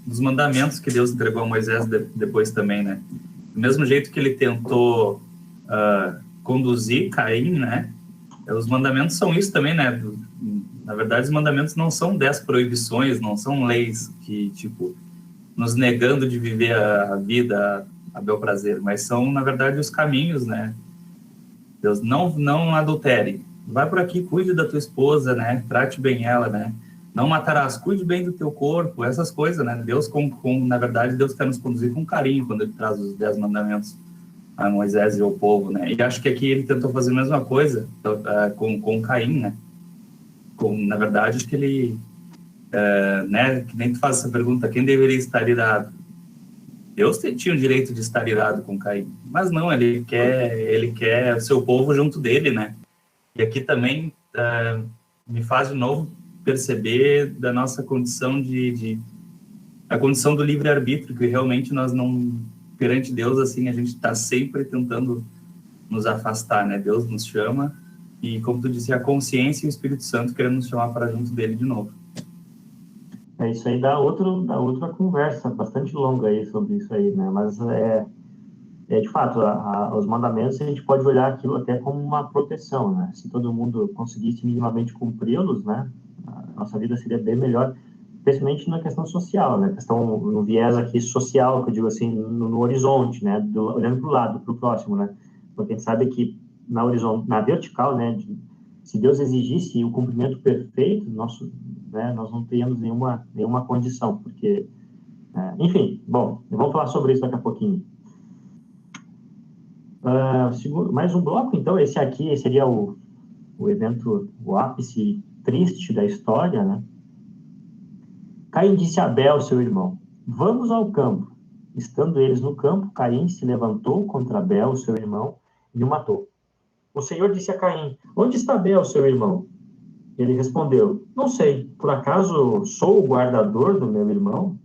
dos mandamentos que Deus entregou a Moisés depois também, né? Do mesmo jeito que ele tentou conduzir Caim, né? Os mandamentos são isso também, né? Na verdade, os mandamentos não são 10 proibições, não são leis que, tipo, nos negando de viver a vida a bel prazer, mas são, na verdade, os caminhos, né? Deus, não adultere. Vai por aqui, cuide da tua esposa, né? Trate bem ela, né? Não matarás, cuide bem do teu corpo, essas coisas, né? Deus, na verdade, Deus quer nos conduzir com carinho quando ele traz os 10 mandamentos a Moisés e ao povo, né? E acho que aqui ele tentou fazer a mesma coisa com Caim, né? Na verdade, acho que ele né, que nem tu faz essa pergunta, quem deveria estar irado? Deus tinha o direito de estar irado com Caim, mas não, ele quer o seu povo junto dele, né? E aqui também me faz de novo perceber da nossa condição a condição do livre-arbítrio, que realmente nós não, perante Deus, assim, a gente está sempre tentando nos afastar, né? Deus nos chama e, como tu disse, a consciência e o Espírito Santo querendo nos chamar para junto dele de novo. Isso aí dá outra conversa bastante longa aí sobre isso aí, né? Mas de fato, os mandamentos a gente pode olhar aquilo até como uma proteção, né? Se todo mundo conseguisse minimamente cumpri-los, né? A nossa vida seria bem melhor, especialmente na questão social, né? No viés aqui social, que eu digo assim, no horizonte, né? Olhando para o lado, para o próximo, né? Porque a gente sabe que na vertical, né? Se Deus exigisse o cumprimento perfeito, nós não teríamos nenhuma condição, porque... enfim, bom, vamos falar sobre isso daqui a pouquinho. Mais um bloco, então, esse aqui seria o evento, o ápice triste da história, né? Caim disse a Abel, seu irmão, vamos ao campo. Estando eles no campo, Caim se levantou contra Abel, seu irmão, e o matou. O Senhor disse a Caim, onde está Abel, seu irmão? Ele respondeu, não sei, por acaso sou o guardador do meu irmão?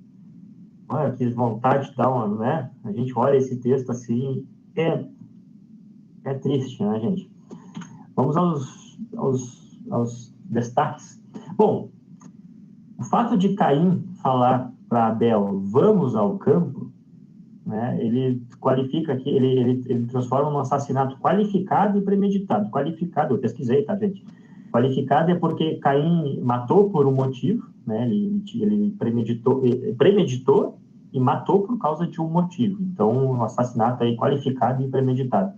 Olha, que vontade de dar uma, né? A gente olha esse texto assim, é triste, né, gente? Vamos aos destaques. Bom, o fato de Caim falar para Abel, vamos ao campo, né, ele qualifica aqui, ele transforma num assassinato qualificado e premeditado. Qualificado, eu pesquisei, tá, gente? Qualificado é porque Caim matou por um motivo, né, ele premeditou e matou por causa de um motivo. Então, um assassinato aí qualificado e premeditado.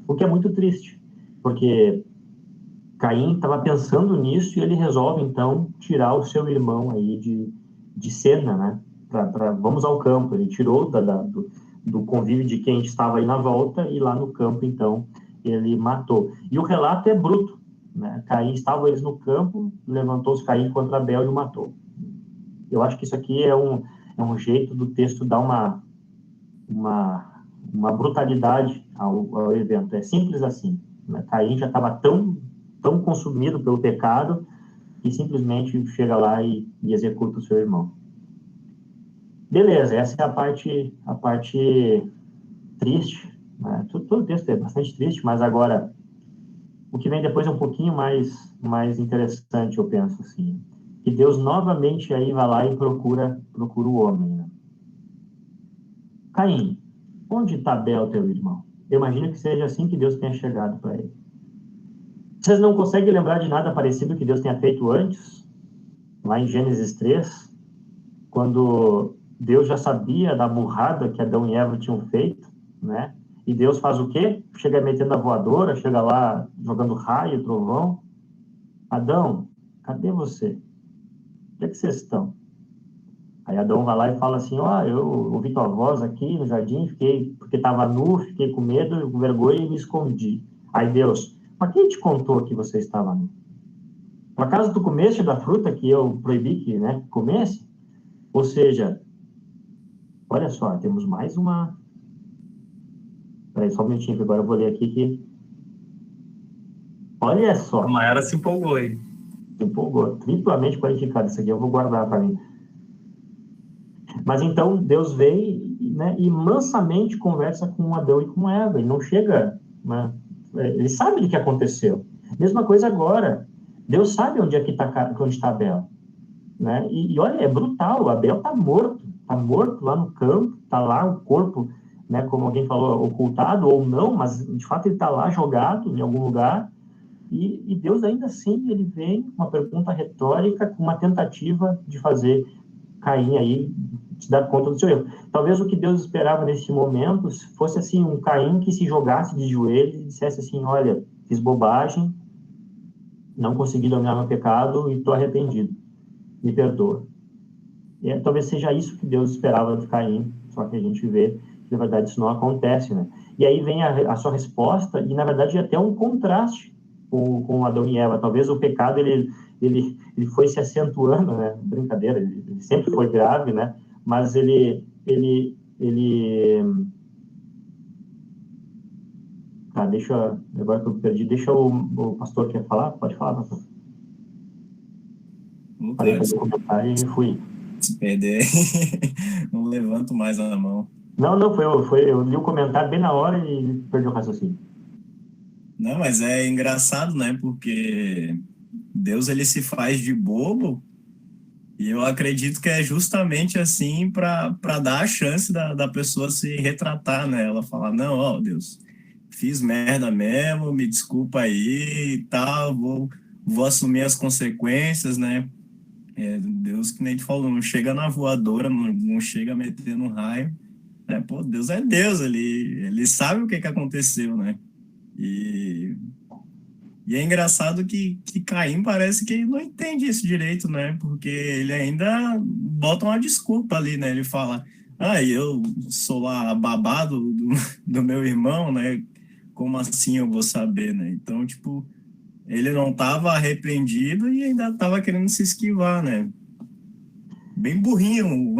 O que é muito triste, porque Caim estava pensando nisso e ele resolve, então, tirar o seu irmão aí de cena, né? Vamos ao campo. Ele tirou do convívio de quem estava aí na volta e lá no campo, então, ele matou. E o relato é bruto, né? Caim, estavam eles no campo, levantou-se Caim contra Abel e o matou. Eu acho que isso aqui é um jeito do texto dar uma brutalidade ao evento. É simples assim, né? Caim já estava tão consumido pelo pecado que simplesmente chega lá e executa o seu irmão. Beleza, essa é a parte triste, né? Todo o texto é bastante triste, mas agora o que vem depois é um pouquinho mais interessante, eu penso assim, que Deus novamente aí vai lá e procura o homem, né? Caim, onde está Abel, teu irmão? Eu imagino que seja assim que Deus tenha chegado para ele. Vocês não conseguem lembrar de nada parecido que Deus tenha feito antes? Lá em Gênesis 3, quando Deus já sabia da burrada que Adão e Eva tinham feito, né? E Deus faz o quê? Chega metendo a voadora, chega lá jogando raio, trovão. Adão, cadê você? Onde é que vocês estão? Aí Adão vai lá e fala assim, eu ouvi tua voz aqui no jardim, porque estava nu, fiquei com medo, com vergonha e me escondi. Aí Deus, mas quem te contou que você estava nu? Por acaso tu comeste da fruta que eu proibi que comesse? Ou seja, olha só, temos mais uma... Peraí, só um minutinho, que agora eu vou ler aqui que... Olha só. A Mayara se empolgou aí. Se empolgou, triplamente qualificado. Isso aqui eu vou guardar para mim. Mas então Deus vem, né, e mansamente conversa com Adão e com Eva. Ele não chega, né, ele sabe do que aconteceu. Mesma coisa agora. Deus sabe onde está Abel, né? E olha, é brutal. Abel está morto lá no campo, está lá o corpo, né, como alguém falou, ocultado ou não, mas de fato ele está lá jogado em algum lugar. E Deus ainda assim ele vem com uma pergunta retórica, com uma tentativa de fazer Caim aí se dar conta do seu erro. Talvez o que Deus esperava nesse momento fosse assim, um Caim que se jogasse de joelhos e dissesse assim, olha, fiz bobagem, não consegui dominar meu pecado e estou arrependido, me perdoa. E talvez seja isso que Deus esperava de Caim, só que a gente vê que na verdade isso não acontece, né? E aí vem a sua resposta e na verdade é até um contraste, com Adão e Eva. Talvez o pecado ele foi se acentuando, né? Brincadeira, ele sempre foi grave, né? Mas agora que eu perdi, deixa o pastor quer falar? Pode falar, pastor. Falei fazer um comentário e fui. Se perder, não levanto mais a mão. Não, eu li o comentário bem na hora e perdi o raciocínio. Não, mas é engraçado, né? Porque Deus, ele se faz de bobo, e eu acredito que é justamente assim para dar a chance da pessoa se retratar, né? Ela falar, não, ó, Deus, fiz merda mesmo, me desculpa aí e tal, vou assumir as consequências, né? Deus, que nem te falou, não chega na voadora, não chega metendo um raio, né? Pô, Deus é Deus, ele sabe o que aconteceu, né? E é engraçado que Caim parece que não entende isso direito, né? Porque ele ainda bota uma desculpa ali, né? Ele fala, eu sou lá babado do meu irmão, né? Como assim eu vou saber, né? Então, tipo, ele não estava arrependido e ainda estava querendo se esquivar, né? Bem burrinho.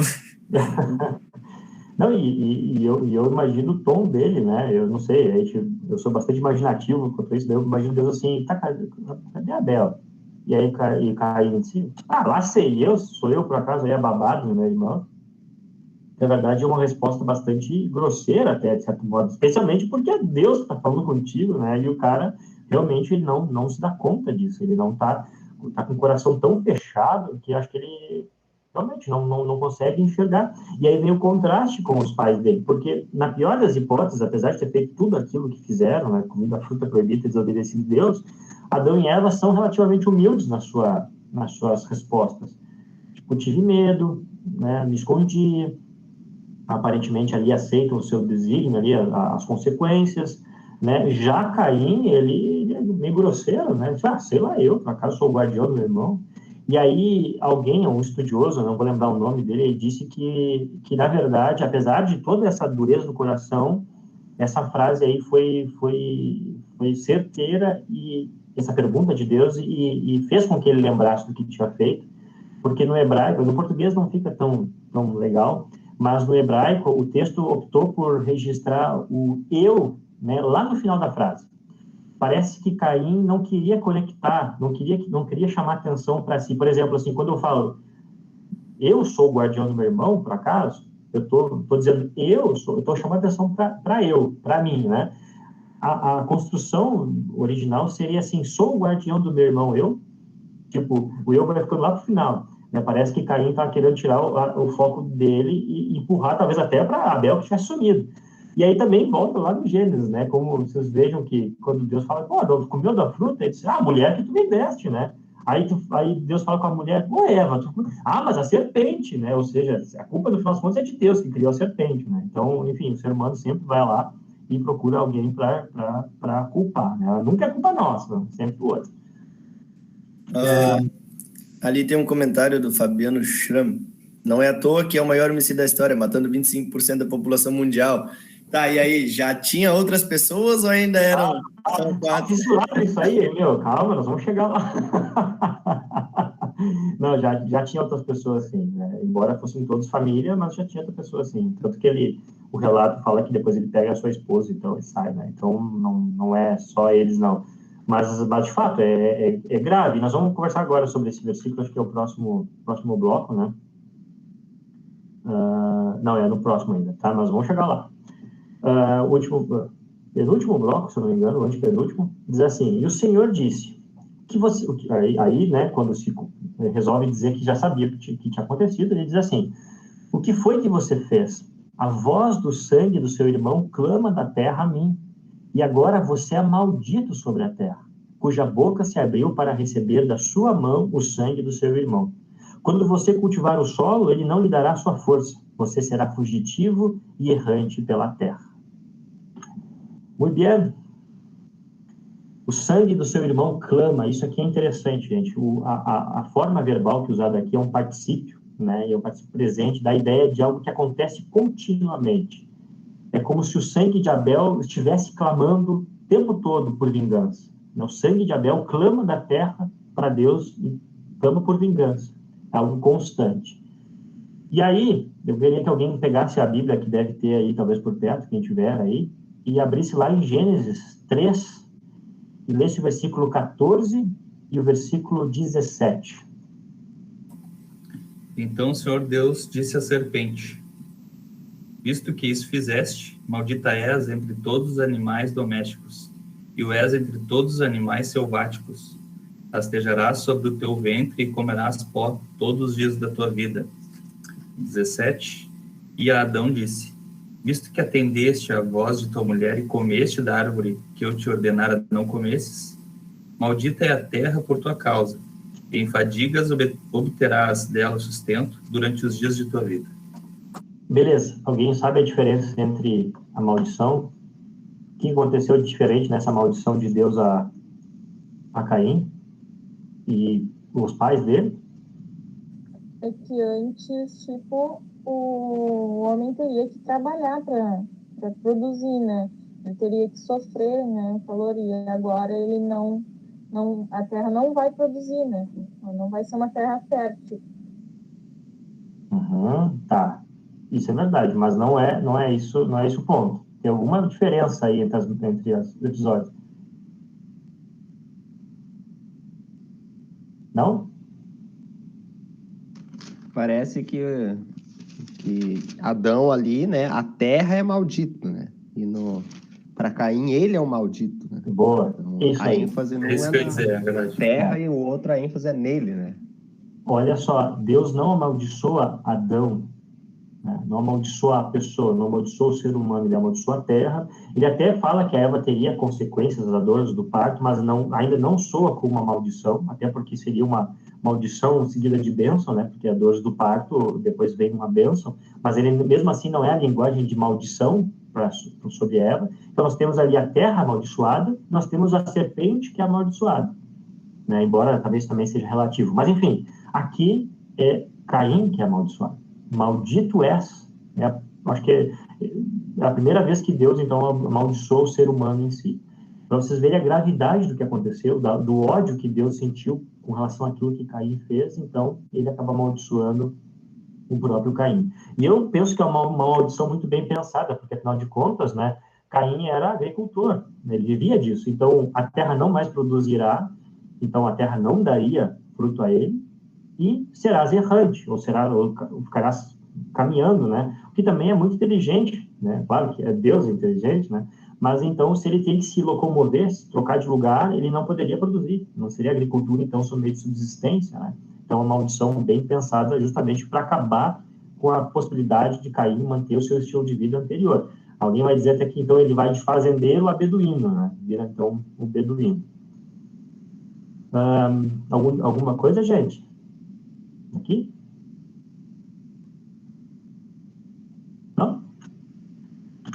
Não, eu imagino o tom dele, né? Eu não sei, eu sou bastante imaginativo quanto a isso, daí eu imagino Deus assim, cadê Abel? E aí Caim disse, lá sei eu, sou eu por acaso aí babado do meu irmão. Na verdade, é uma resposta bastante grosseira até, de certo modo, especialmente porque é Deus que está falando contigo, né? E o cara, realmente, ele não se dá conta disso, ele não tá com o coração tão fechado que acho que ele realmente não consegue enxergar. E aí vem o contraste com os pais dele, porque na pior das hipóteses, apesar de ter feito tudo aquilo que fizeram, né, comido a fruta proibida e desobedecido a Deus, Adão e Eva são relativamente humildes nas suas respostas. Tipo, tive medo, né, me escondi, aparentemente ali aceitam o seu desígnio, ali as consequências, né? Já Caim, ele é meio grosseiro, né? Sei lá, eu, por acaso sou o guardião do meu irmão. E aí, um estudioso, não vou lembrar o nome dele, ele disse que na verdade, apesar de toda essa dureza do coração, essa frase aí foi certeira, e essa pergunta de Deus, e fez com que ele lembrasse do que tinha feito, porque no hebraico, no português não fica tão legal, mas no hebraico o texto optou por registrar o eu, né, lá no final da frase. Parece que Caim não queria conectar, não queria chamar atenção para si. Por exemplo, assim, quando eu falo, eu sou o guardião do meu irmão, por acaso, eu estou dizendo, eu estou chamando atenção para mim, né? A construção original seria assim, sou o guardião do meu irmão, eu. Tipo, o eu vai ficando lá pro final. Né? Parece que Caim está querendo tirar o foco dele e empurrar, talvez até para Abel, que tivesse sumido. E aí também volta lá no Gênesis, né? Como vocês vejam que quando Deus fala, Adão, comeu da fruta? Ele diz, mulher que tu me deste, né? Aí Deus fala com a mulher, Eva, mas a serpente, né? Ou seja, a culpa, no final das contas, é de Deus que criou a serpente, né? Então, enfim, o ser humano sempre vai lá e procura alguém para culpar, né? Ela nunca é culpa nossa, sempre o outro. Ali tem um comentário do Fabiano Schramm. Não é à toa que é o maior homicídio da história, matando 25% da população mundial. Tá, e aí, já tinha outras pessoas ou ainda eram quatro? Isso aí, calma, nós vamos chegar lá. Não, já tinha outras pessoas assim, né? Embora fossem todos família, mas já tinha outra pessoa assim. Tanto que o relato fala que depois ele pega a sua esposa, então ele sai, né? Então não é só eles, não. Mas de fato, é grave. Nós vamos conversar agora sobre esse versículo, acho que é o próximo bloco, né? Não, é no próximo ainda, tá? Nós vamos chegar lá. Penúltimo bloco, se eu não me engano, o antepenúltimo, diz assim, e o Senhor disse, aí, né, quando se resolve dizer que já sabia o que tinha acontecido, ele diz assim, o que foi que você fez? A voz do sangue do seu irmão clama da terra a mim, e agora você é maldito sobre a terra, cuja boca se abriu para receber da sua mão o sangue do seu irmão. Quando você cultivar o solo, ele não lhe dará sua força, você será fugitivo e errante pela terra. Muito bem. O sangue do seu irmão clama. Isso aqui é interessante, gente. A forma verbal que é usada aqui é um particípio, né? E é um particípio presente, da ideia de algo que acontece continuamente. É como se o sangue de Abel estivesse clamando o tempo todo por vingança. O sangue de Abel clama da terra para Deus e clama por vingança. É algo constante. E aí, eu queria que alguém pegasse a Bíblia, que deve ter aí, talvez por perto, quem tiver aí, e abrisse lá em Gênesis 3, e lesse o versículo 14 e o versículo 17. Então o Senhor Deus disse à serpente: visto que isso fizeste, maldita és entre todos os animais domésticos, e o és entre todos os animais selváticos. Rastejarás sobre o teu ventre e comerás pó todos os dias da tua vida. 17. E a Adão disse: visto que atendeste à voz de tua mulher e comeste da árvore que eu te ordenara não comesses, maldita é a terra por tua causa, e em fadigas obterás dela sustento durante os dias de tua vida. Beleza. Alguém sabe a diferença entre a maldição? O que aconteceu de diferente nessa maldição de Deus a Caim e os pais dele? É que antes, tipo, o homem teria que trabalhar para produzir, né? Ele teria que sofrer, né? O calor, e agora ele não, a terra não vai produzir, né? Não vai ser uma terra fértil. Tá. Isso é verdade, mas não é isso o ponto. Tem alguma diferença aí entre os episódios? Não? Parece que Adão ali, né? A terra é maldito, né? E para Caim, ele é o maldito, né? Boa. Então, Isso a aí. ênfase não Isso é que eu ia na dizer, é verdade. terra e o outro, a ênfase é nele, né? Olha só, Deus não amaldiçoa Adão, né? Não amaldiçoa a pessoa, não amaldiçoa o ser humano, ele amaldiçoa a terra. Ele até fala que a Eva teria consequências das dores do parto, mas ainda não soa como uma maldição, até porque seria uma maldição seguida de bênção, né? Porque a dor do parto depois vem uma bênção, mas ele mesmo assim não é a linguagem de maldição sobre Eva. Então nós temos ali a terra amaldiçoada, nós temos a serpente que é amaldiçoada, né? Embora talvez também seja relativo, mas enfim, aqui é Caim que é amaldiçoado. Maldito és, acho que é a primeira vez que Deus então amaldiçoou o ser humano em si. Para vocês verem a gravidade do que aconteceu, do ódio que Deus sentiu com relação àquilo que Caim fez, então ele acaba amaldiçoando o próprio Caim. E eu penso que é uma maldição muito bem pensada, porque afinal de contas, né, Caim era agricultor, né, ele vivia disso. Então a terra não mais produzirá, então a terra não daria fruto a ele, e serás errante, ou ficarás caminhando, né? O que também é muito inteligente, né? Claro que Deus é inteligente, né? Mas então, se ele tem que se locomover, se trocar de lugar, ele não poderia produzir. Não seria agricultura, então, seu meio de subsistência, né? Então, é uma maldição bem pensada justamente para acabar com a possibilidade de Caim manter o seu estilo de vida anterior. Alguém vai dizer até que, então, ele vai de fazendeiro a beduíno, né? Vira, então, o beduíno. Alguma coisa, gente? Aqui? Não?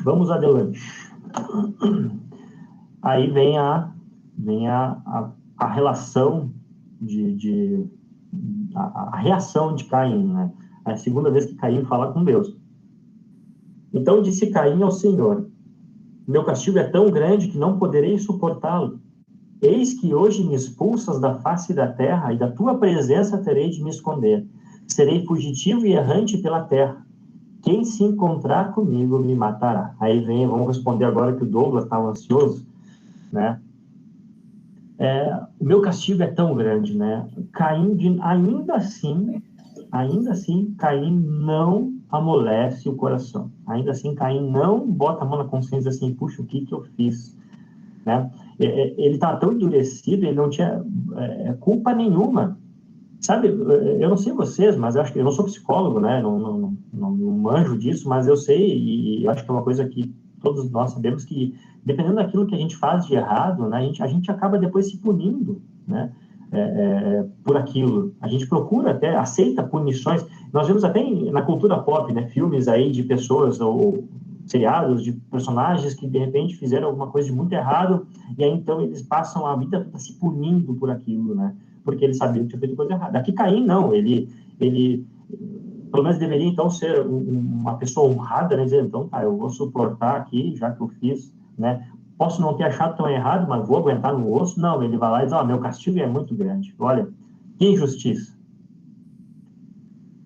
Vamos adiante. Aí vem a relação a reação de Caim, né? É a segunda vez que Caim fala com Deus. Então disse Caim ao Senhor: meu castigo é tão grande que não poderei suportá-lo. Eis que hoje me expulsas da face da terra, e da tua presença terei de me esconder. Serei fugitivo e errante pela terra. Quem se encontrar comigo me matará. Aí vamos responder agora que o Douglas estava ansioso, né? O meu castigo é tão grande, né? Caim, ainda assim, Caim não amolece o coração. Ainda assim, Caim não bota a mão na consciência assim, puxa, o que eu fiz? Né? Ele estava tão endurecido, ele não tinha culpa nenhuma. Sabe, eu não sei vocês, mas eu acho que eu não sou psicólogo, né? Não manjo disso, mas eu sei, e eu acho que é uma coisa que todos nós sabemos, que dependendo daquilo que a gente faz de errado, né, a gente acaba depois se punindo, né? Por aquilo. A gente procura até, aceita punições. Nós vemos até na cultura pop, né, filmes aí de pessoas ou seriados de personagens que de repente fizeram alguma coisa de muito errado, e aí então eles passam a vida toda se punindo por aquilo, né? Porque ele sabia que tinha feito coisa errada. Aqui Caim não, ele pelo menos deveria então ser uma pessoa honrada, né? Dizer, então tá, eu vou suportar aqui, já que eu fiz, né? posso não ter achado tão errado, mas vou aguentar no osso. Não, ele vai lá e diz, meu castigo é muito grande. Olha, que injustiça.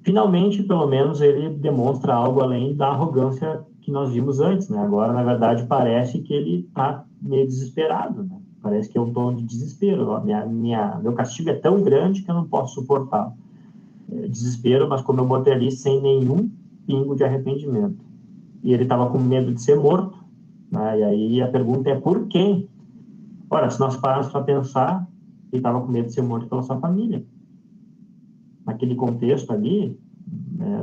Finalmente, pelo menos, ele demonstra algo além da arrogância que nós vimos antes, né? Agora, na verdade, parece que ele está meio desesperado, né? Parece que é um tom de desespero. Ó, meu castigo é tão grande que eu não posso suportar. Desespero, mas como eu botei ali, sem nenhum pingo de arrependimento. E ele estava com medo de ser morto, né? E aí a pergunta é por quem? Ora, se nós pararmos para pensar, ele estava com medo de ser morto pela sua família. Naquele contexto ali,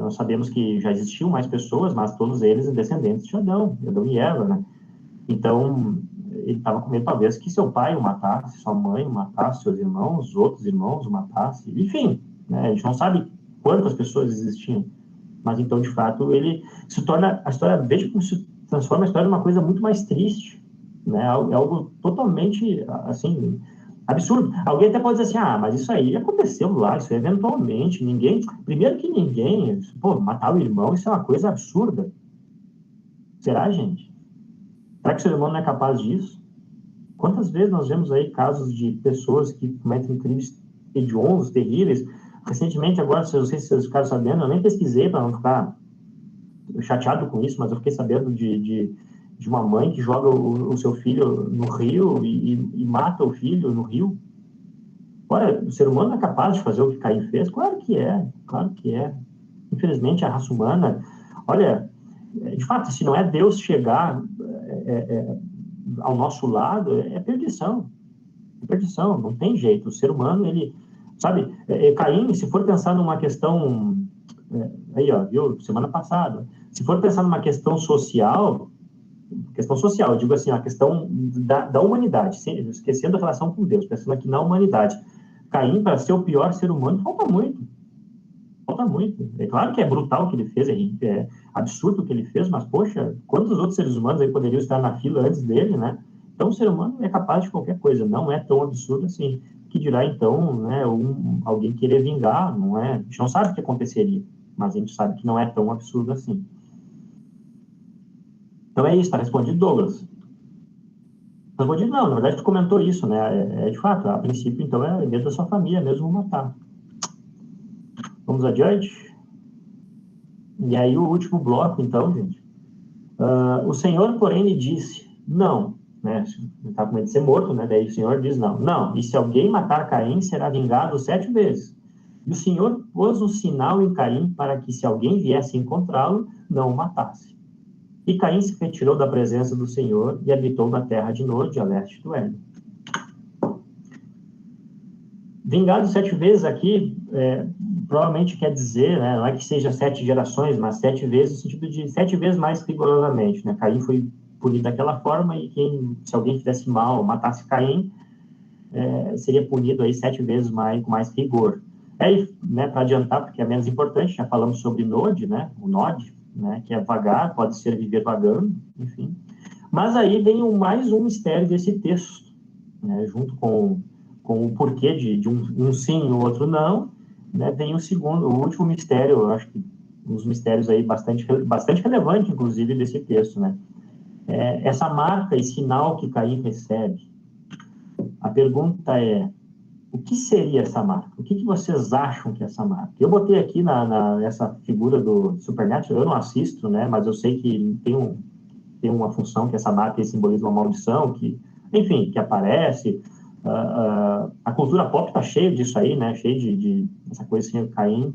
nós sabemos que já existiam mais pessoas, mas todos eles descendentes de Adão e Eva, né? Então, ele estava com medo, talvez, que seu pai o matasse, sua mãe o matasse, seus irmãos, outros irmãos o matasse, enfim, né? A gente não sabe quantas pessoas existiam, mas então, de fato, ele se torna, a história, veja como se transforma a história em uma coisa muito mais triste, né? É algo totalmente, assim, absurdo. Alguém até pode dizer assim, mas isso aí aconteceu lá, isso eventualmente, primeiro que ninguém, matar o irmão, isso é uma coisa absurda. Será, gente? Será que o ser humano não é capaz disso? Quantas vezes nós vemos aí casos de pessoas que cometem crimes hediondos, terríveis? Recentemente, agora, não sei se vocês ficaram sabendo, eu nem pesquisei para não ficar chateado com isso, mas eu fiquei sabendo de uma mãe que joga o seu filho no rio e mata o filho no rio. Ora, o ser humano é capaz de fazer o que Caim fez? Claro que é, claro que é. Infelizmente, a raça humana, olha, de fato, se não é Deus chegar ao nosso lado, é perdição. É perdição, não tem jeito. O ser humano, ele, sabe, Caim, se for pensar numa questão, aí, ó, viu, semana passada, se for pensar numa questão social, eu digo assim, a questão da humanidade, esquecendo a relação com Deus, pensando aqui na humanidade. Caim, para ser o pior ser humano, falta muito. É claro que é brutal o que ele fez, é absurdo o que ele fez, mas, poxa, quantos outros seres humanos aí poderiam estar na fila antes dele, né? Então, o ser humano é capaz de qualquer coisa, não é tão absurdo assim. Que dirá, então, né, alguém querer vingar, não é? A gente não sabe o que aconteceria, mas a gente sabe que não é tão absurdo assim. Então é isso, está respondido, Douglas. Respondido não, na verdade tu comentou isso, né? De fato, a princípio, então, é dentro da sua família mesmo matar. Vamos adiante? E aí o último bloco, então, gente. O Senhor, porém, lhe disse, não, né? Ele está com medo de ser morto, né? Daí o Senhor diz não. Não, e se alguém matar Caim, será vingado 7 vezes. E o Senhor pôs um sinal em Caim para que, se alguém viesse encontrá-lo, não o matasse. E Caim se retirou da presença do Senhor e habitou na terra de Nod, a leste do Éden. Vingado 7 vezes aqui, provavelmente quer dizer, né, não é que seja 7 gerações, mas 7 vezes, no sentido de 7 vezes mais rigorosamente, né? Caim foi punido daquela forma e se alguém fizesse mal, matasse Caim, seria punido aí 7 vezes mais, com mais rigor. Aí, né, para adiantar, porque é menos importante, já falamos sobre Nod, né, o Nod, né, que é vagar, pode ser viver vagando, enfim. Mas aí vem mais um mistério desse texto, né, junto com o porquê de um sim e o outro não, né, vem o último mistério, eu acho que um dos mistérios aí bastante relevante, inclusive, desse texto, né. Essa marca e sinal que Caim recebe. A pergunta é, o que seria essa marca? O que vocês acham que é essa marca? Eu botei aqui nessa figura do Supernatural, eu não assisto, né, mas eu sei que tem uma função que essa marca simboliza uma maldição, que aparece. A cultura pop está cheia disso aí, né, cheia de essa coisa assim, Caim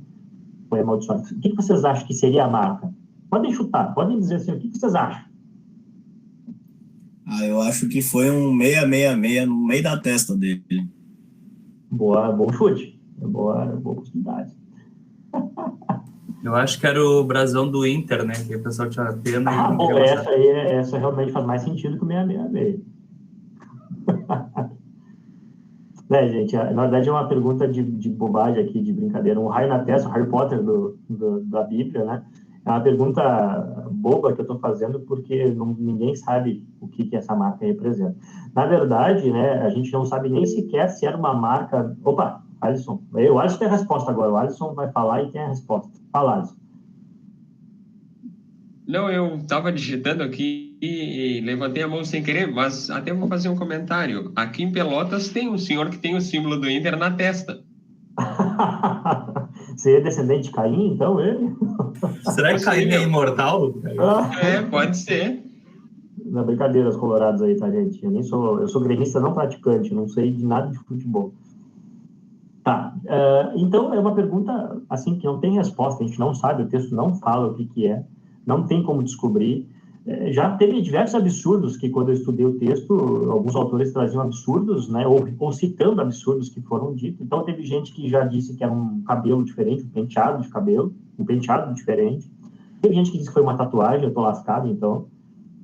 foi amaldiçoado. O que vocês acham que seria a marca? Podem chutar, podem dizer assim, o que vocês acham? Eu acho que foi um 666 no meio da testa dele. Bom chute. Boa possibilidade. Eu acho que era o brasão do Inter, né? Que o pessoal tinha pena. Essa realmente faz mais sentido que o 666. Né, gente? Na verdade é uma pergunta de bobagem aqui, de brincadeira. Um raio na testa, o Harry Potter da Bíblia, né? É uma pergunta boba que eu estou fazendo porque ninguém sabe o que essa marca representa. Na verdade, né, a gente não sabe nem sequer se era uma marca... Opa, Alisson. O Alisson tem a resposta agora. O Alisson vai falar e tem a resposta. Fala, Alisson. Não, eu estava digitando aqui E levantei a mão sem querer, mas até vou fazer um comentário. Aqui em Pelotas tem um senhor que tem o símbolo do Inter na testa. Você é descendente de Caim, então, ele? Será que Caim é imortal? Pode ser. Não, brincadeiras coloradas aí, tá, gente? Eu sou gremista não praticante, não sei de nada de futebol. Tá, então é uma pergunta, assim, que não tem resposta, a gente não sabe, o texto não fala o que é, não tem como descobrir. Já teve diversos absurdos que, quando eu estudei o texto, alguns autores traziam absurdos, né, ou citando absurdos que foram ditos. Então, teve gente que já disse que era um cabelo diferente, um penteado de cabelo, um penteado diferente. Teve gente que disse que foi uma tatuagem, eu tô lascado, então.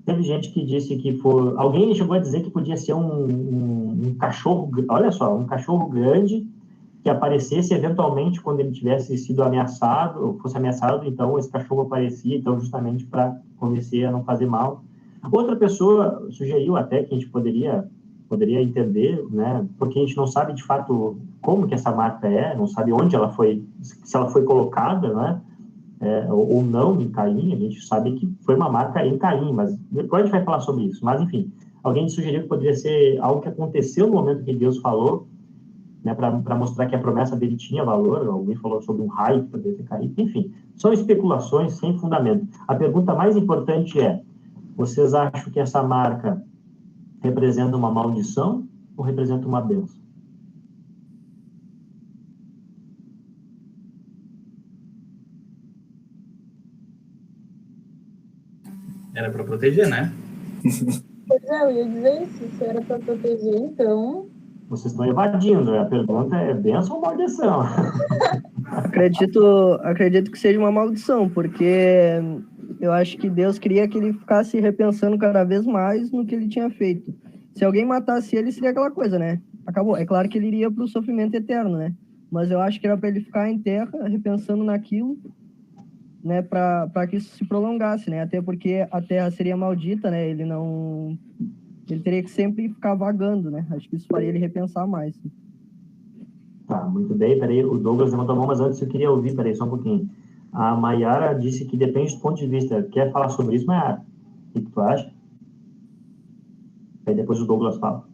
Teve gente que disse que foi... Alguém chegou a dizer que podia ser um cachorro, olha só, um cachorro grande que aparecesse eventualmente quando ele tivesse sido ameaçado, ou fosse ameaçado, então esse cachorro aparecia, então justamente para convencer a não fazer mal. Outra pessoa sugeriu até que a gente poderia entender, né, porque a gente não sabe de fato como que essa marca não sabe onde ela foi, se ela foi colocada, né, ou não em Caim. A gente sabe que foi uma marca em Caim, mas depois a gente vai falar sobre isso. Mas, enfim, alguém sugeriu que poderia ser algo que aconteceu no momento que Deus falou, né, para mostrar que a promessa dele tinha valor. Alguém falou sobre um raio que poderia ter caído. Enfim, são especulações sem fundamento. A pergunta mais importante é: vocês acham que essa marca representa uma maldição ou representa uma bênção? Era para proteger, né? Pois é, eu ia dizer isso, se era para proteger, então... Vocês estão evadindo, a pergunta é bênção ou maldição? Acredito que seja uma maldição, porque eu acho que Deus queria que ele ficasse repensando cada vez mais no que ele tinha feito. Se alguém matasse ele, seria aquela coisa, né? Acabou. É claro que ele iria para o sofrimento eterno, né? Mas eu acho que era para ele ficar em terra, repensando naquilo, né? Para que isso se prolongasse, né? Até porque a terra seria maldita, né? Ele teria que sempre ficar vagando, né? Acho que isso faria ele repensar mais. Tá, muito bem. Peraí, o Douglas levantou a mão, mas antes eu queria ouvir, peraí, só um pouquinho. A Mayara disse que depende do ponto de vista. Quer falar sobre isso, Mayara? O que tu acha? Aí depois o Douglas fala.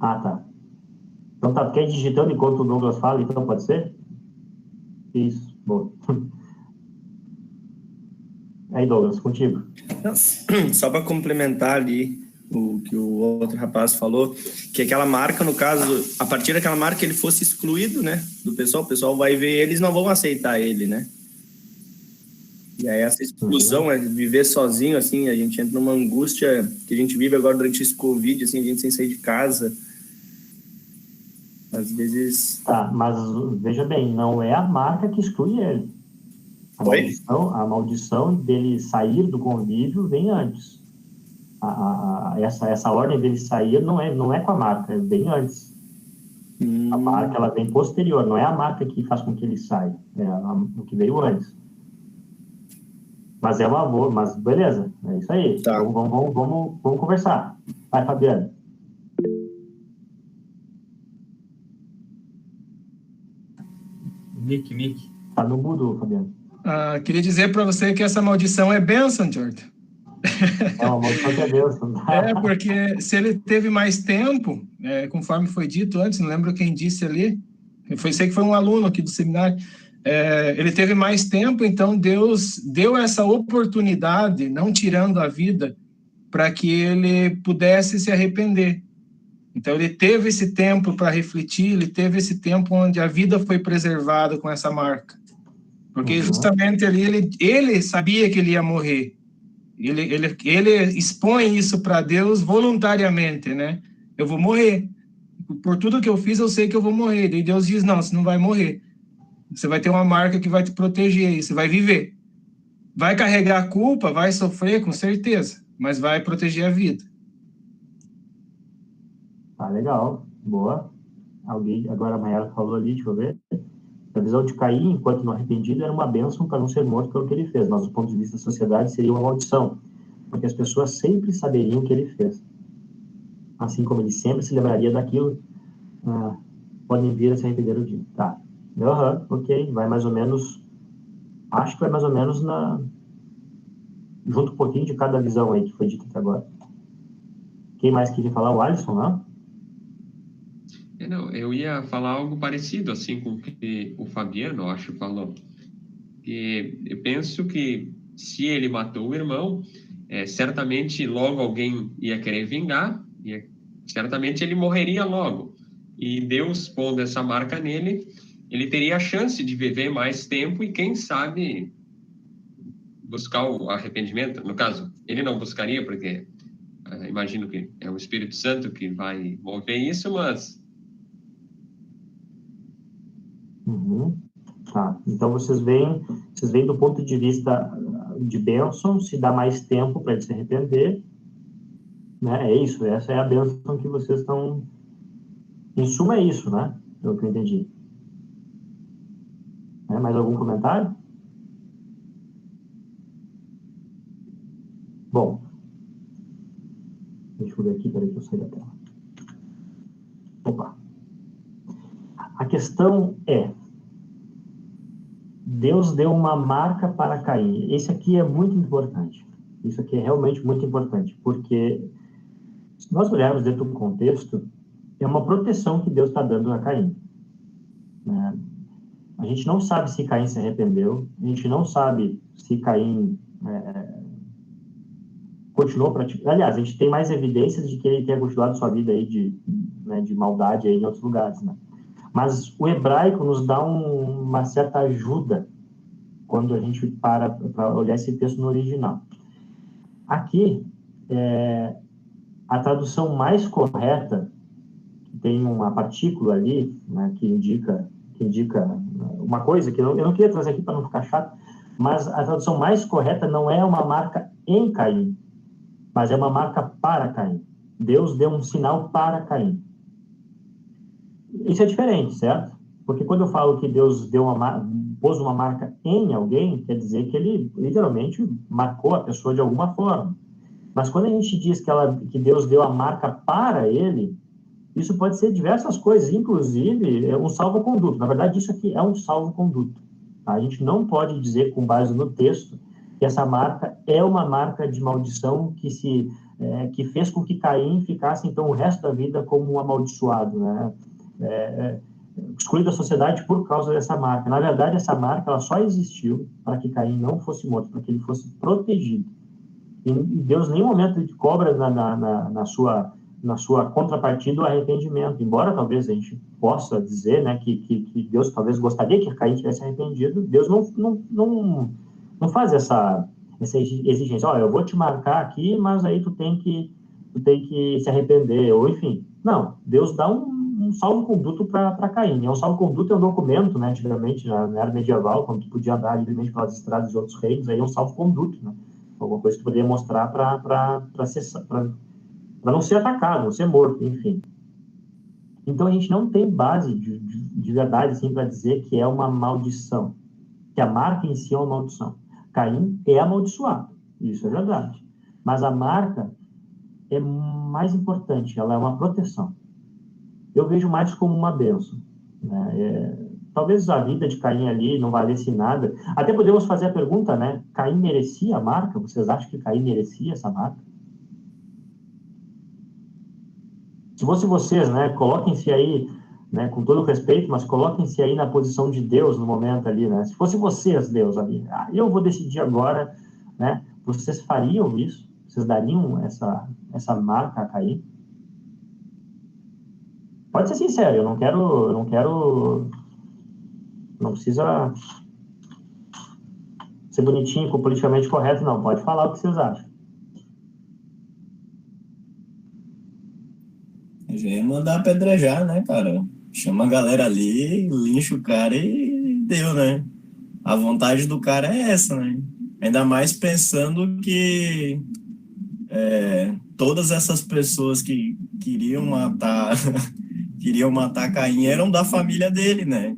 Ah, tá. Então tá, quer ir digitando enquanto o Douglas fala, então pode ser? Isso, bom. Aí, Douglas, contigo. Só para complementar ali o que o outro rapaz falou, que aquela marca, no caso, a partir daquela marca ele fosse excluído, né, do pessoal, o pessoal vai ver, eles não vão aceitar ele, né? E aí essa exclusão, viver sozinho, assim, a gente entra numa angústia que a gente vive agora durante esse Covid, assim, a gente sem sair de casa. Às vezes... Tá, mas veja bem, não é a marca que exclui ele. A maldição dele sair do convívio vem antes. Essa ordem dele sair não é com a marca, vem antes. A marca, ela vem posterior, não é a marca que faz com que ele saia, o que veio antes. Mas é uma boa, mas beleza, é isso aí. Tá. Vamos conversar. Vai, Fabiano. Mick. Tá no mudo, Fabiano. Queria dizer para você que essa maldição é bênção, Jordan. É uma maldição que é bênção. Porque se ele teve mais tempo, conforme foi dito antes, não lembro quem disse ali, sei que foi um aluno aqui do seminário, ele teve mais tempo, então Deus deu essa oportunidade, não tirando a vida, para que ele pudesse se arrepender. Então ele teve esse tempo para refletir, ele teve esse tempo onde a vida foi preservada com essa marca. Porque justamente ali ele sabia que ele ia morrer. Ele expõe isso para Deus voluntariamente, né? Eu vou morrer. Por tudo que eu fiz, eu sei que eu vou morrer. E Deus diz, não, você não vai morrer. Você vai ter uma marca que vai te proteger e você vai viver. Vai carregar a culpa, vai sofrer, com certeza, mas vai proteger a vida. Tá, legal. Boa. Agora a Mayara falou ali, deixa eu ver. A visão de Caim, enquanto não arrependido, era uma bênção para não ser morto pelo que ele fez, mas do ponto de vista da sociedade seria uma maldição, porque as pessoas sempre saberiam o que ele fez. Assim como ele sempre se lembraria daquilo, podem vir a se arrepender do dia. Tá. Ok, vai mais ou menos, acho que vai mais ou menos junto um pouquinho de cada visão aí que foi dita até agora. Quem mais queria falar? O Alisson, não? Não, eu ia falar algo parecido, assim, com o que o Fabiano, acho, falou. Que eu penso que se ele matou o irmão, certamente logo alguém ia querer vingar, e certamente ele morreria logo. E Deus, pondo essa marca nele, ele teria a chance de viver mais tempo e, quem sabe, buscar o arrependimento. No caso, ele não buscaria, porque imagino que é o Espírito Santo que vai mover isso, mas... Tá. Então, vocês veem do ponto de vista de bênção, se dá mais tempo para ele se arrepender, né? É isso, essa é a bênção que vocês estão... Em suma, é isso, né? É o que eu entendi. Mais algum comentário? Bom, deixa eu ver aqui, peraí que eu saí da tela. Opa. A questão é, Deus deu uma marca para Caim. Esse aqui é muito importante. Isso aqui é realmente muito importante, porque se nós olharmos dentro do contexto, é uma proteção que Deus está dando a Caim. Né? A gente não sabe se Caim se arrependeu, a gente não sabe se Caim continuou praticando. Aliás, a gente tem mais evidências de que ele tenha continuado sua vida aí de maldade aí em outros lugares, né? Mas o hebraico nos dá uma certa ajuda quando a gente para olhar esse texto no original. Aqui, a tradução mais correta, tem uma partícula ali, né, que indica uma coisa que eu não queria trazer aqui para não ficar chato, mas a tradução mais correta não é uma marca em Caim, mas é uma marca para Caim. Deus deu um sinal para Caim. Isso é diferente, certo? Porque quando eu falo que Deus pôs uma marca em alguém, quer dizer que ele literalmente marcou a pessoa de alguma forma. Mas quando a gente diz que Deus deu a marca para ele, isso pode ser diversas coisas, inclusive um salvo-conduto. Na verdade, isso aqui é um salvo-conduto. Tá? A gente não pode dizer, com base no texto, que essa marca é uma marca de maldição que fez com que Caim ficasse, então, o resto da vida como um amaldiçoado, né? Excluído da sociedade por causa dessa marca. Na verdade, essa marca ela só existiu para que Caim não fosse morto, para que ele fosse protegido. E Deus, em nenhum momento, ele cobra na sua contrapartida o arrependimento. Embora talvez a gente possa dizer, né, que Deus talvez gostaria que Caim tivesse arrependido, Deus não faz essa exigência. Olha, eu vou te marcar aqui, mas aí tu tem que se arrepender, ou enfim. Não, Deus dá um salvo-conduto para Caim. Um salvo-conduto é um documento, né, antigamente, na era medieval, quando tu podia andar livremente pelas estradas de outros reinos, aí é um salvo-conduto, né? Alguma coisa que tu poderia mostrar para não ser atacado, não ser morto, enfim. Então, a gente não tem base de verdade, assim, para dizer que é uma maldição, que a marca em si é uma maldição. Caim é amaldiçoado, isso é verdade. Mas a marca é mais importante, ela é uma proteção. Eu vejo mais como uma bênção. Né? Talvez a vida de Caim ali não valesse nada. Até podemos fazer a pergunta, né? Caim merecia a marca? Vocês acham que Caim merecia essa marca? Se fosse vocês, né? Coloquem-se aí, né? Com todo respeito, mas coloquem-se aí na posição de Deus no momento ali, né? Se fosse vocês, Deus, ali, eu vou decidir agora, né? Vocês fariam isso? Vocês dariam essa marca a Caim? Pode ser sincero, eu não quero, não precisa ser bonitinho, com politicamente correto, não. Pode falar o que vocês acham. Já ia mandar apedrejar, né, cara? Chama a galera ali, lincha o cara e deu, né? A vontade do cara é essa, né? Ainda mais pensando que todas essas pessoas que queriam matar Caim eram da família dele, né?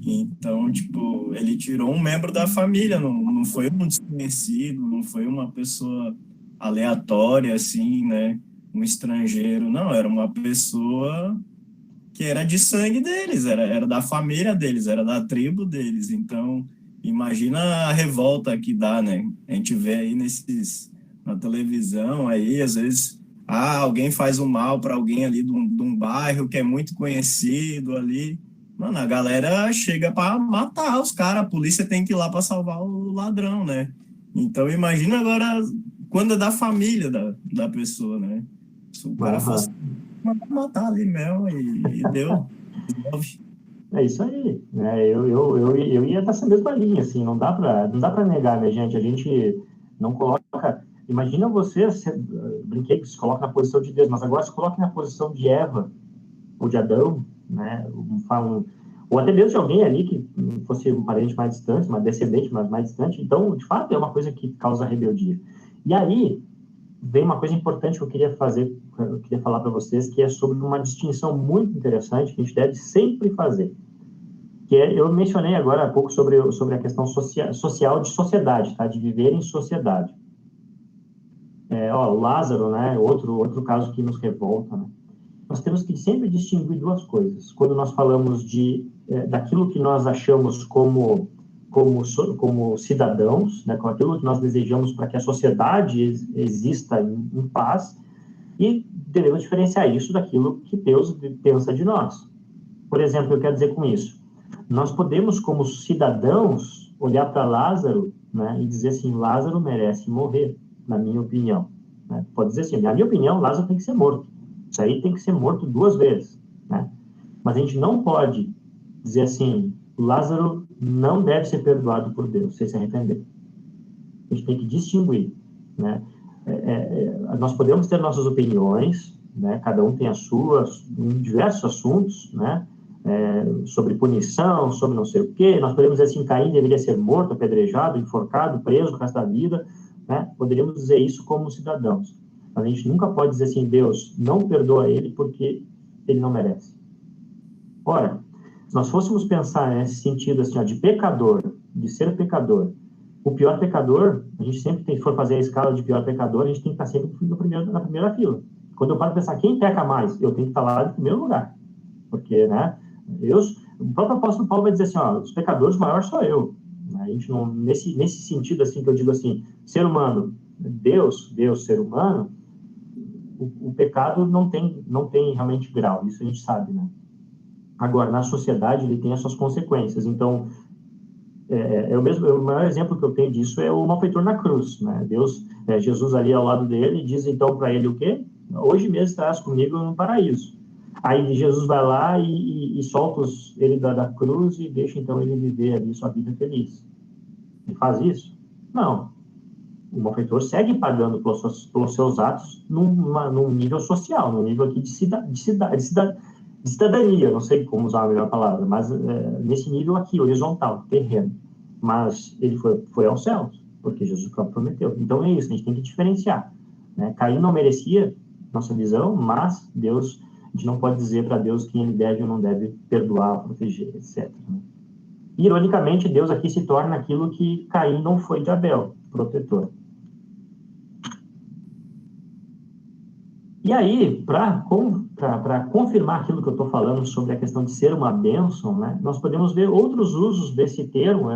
Então, tipo, ele tirou um membro da família, não foi um desconhecido, não foi uma pessoa aleatória, assim, né? Um estrangeiro, não, era uma pessoa que era de sangue deles, era da família deles, era da tribo deles. Então, imagina a revolta que dá, né? A gente vê aí na televisão, aí às vezes alguém faz um mal para alguém ali de um bairro que é muito conhecido ali. Mano, a galera chega para matar os caras, a polícia tem que ir lá para salvar o ladrão, né? Então imagina agora quando é da família da pessoa, né? Se o cara fosse matar ali mesmo e deu. É isso aí, né? Eu ia nessa mesma linha, assim, não dá para negar, né, gente? A gente não coloca. Imagina você brinquei que se coloca na posição de Deus, mas agora se coloca na posição de Eva ou de Adão, né? Ou até mesmo de alguém ali que fosse um parente mais distante, uma descendente mais distante. Então, de fato, é uma coisa que causa rebeldia. E aí vem uma coisa importante que eu queria falar para vocês, que é sobre uma distinção muito interessante que a gente deve sempre fazer. Que eu mencionei agora há pouco sobre a questão social de sociedade, tá? De viver em sociedade. O Lázaro, né? Outro caso que nos revolta, né? Nós temos que sempre distinguir duas coisas. Quando nós falamos daquilo que nós achamos como cidadãos, né, com aquilo que nós desejamos para que a sociedade exista em paz, e devemos diferenciar isso daquilo que Deus pensa de nós. Por exemplo, eu quero dizer com isso, nós podemos, como cidadãos, olhar para Lázaro, né, e dizer assim, Lázaro merece morrer, na minha opinião. Né? Pode dizer assim, na minha opinião, Lázaro tem que ser morto. Isso aí tem que ser morto 2 vezes. Né? Mas a gente não pode dizer assim, Lázaro não deve ser perdoado por Deus, se arrepender. A gente tem que distinguir. Né? Nós podemos ter nossas opiniões, né? Cada um tem as suas, em diversos assuntos, né? Sobre punição, sobre não sei o quê. Nós podemos dizer assim, Caim deveria ser morto, apedrejado, enforcado, preso o resto da vida. Né? Poderíamos dizer isso como cidadãos. Mas a gente nunca pode dizer assim, Deus não perdoa ele porque ele não merece. Ora, se nós fôssemos pensar nesse sentido assim, de pecador, de ser pecador, o pior pecador, a gente sempre for fazer a escala de pior pecador, a gente tem que estar sempre na primeira fila. Quando eu paro para pensar quem peca mais, eu tenho que estar lá em primeiro lugar. Porque, né, o próprio apóstolo Paulo vai dizer assim, os pecadores maiores sou eu. A gente não, nesse sentido assim que eu digo assim, ser humano, Deus, ser humano, o pecado não tem realmente grau, isso a gente sabe, né? Agora, na sociedade, ele tem as suas consequências. Então, o maior exemplo que eu tenho disso é o malfeitor na cruz, né? Jesus ali ao lado dele diz então para ele o quê? Hoje mesmo estarás comigo no paraíso. Aí Jesus vai lá e solta ele da cruz e deixa então ele viver ali sua vida feliz. Ele faz isso? Não. O malfeitor segue pagando pelos seus atos num nível social, num nível aqui de cidadania, não sei como usar a melhor palavra, mas nesse nível aqui, horizontal, terreno. Mas ele foi aos céus, porque Jesus próprio prometeu. Então é isso, a gente tem que diferenciar. Né? Caim não merecia nossa visão, mas Deus, a gente não pode dizer para Deus quem ele deve ou não deve perdoar, proteger, etc. Né? Ironicamente, Deus aqui se torna aquilo que Caim não foi de Abel, protetor. E aí, para confirmar aquilo que eu estou falando sobre a questão de ser uma bênção, né, nós podemos ver outros usos desse termo,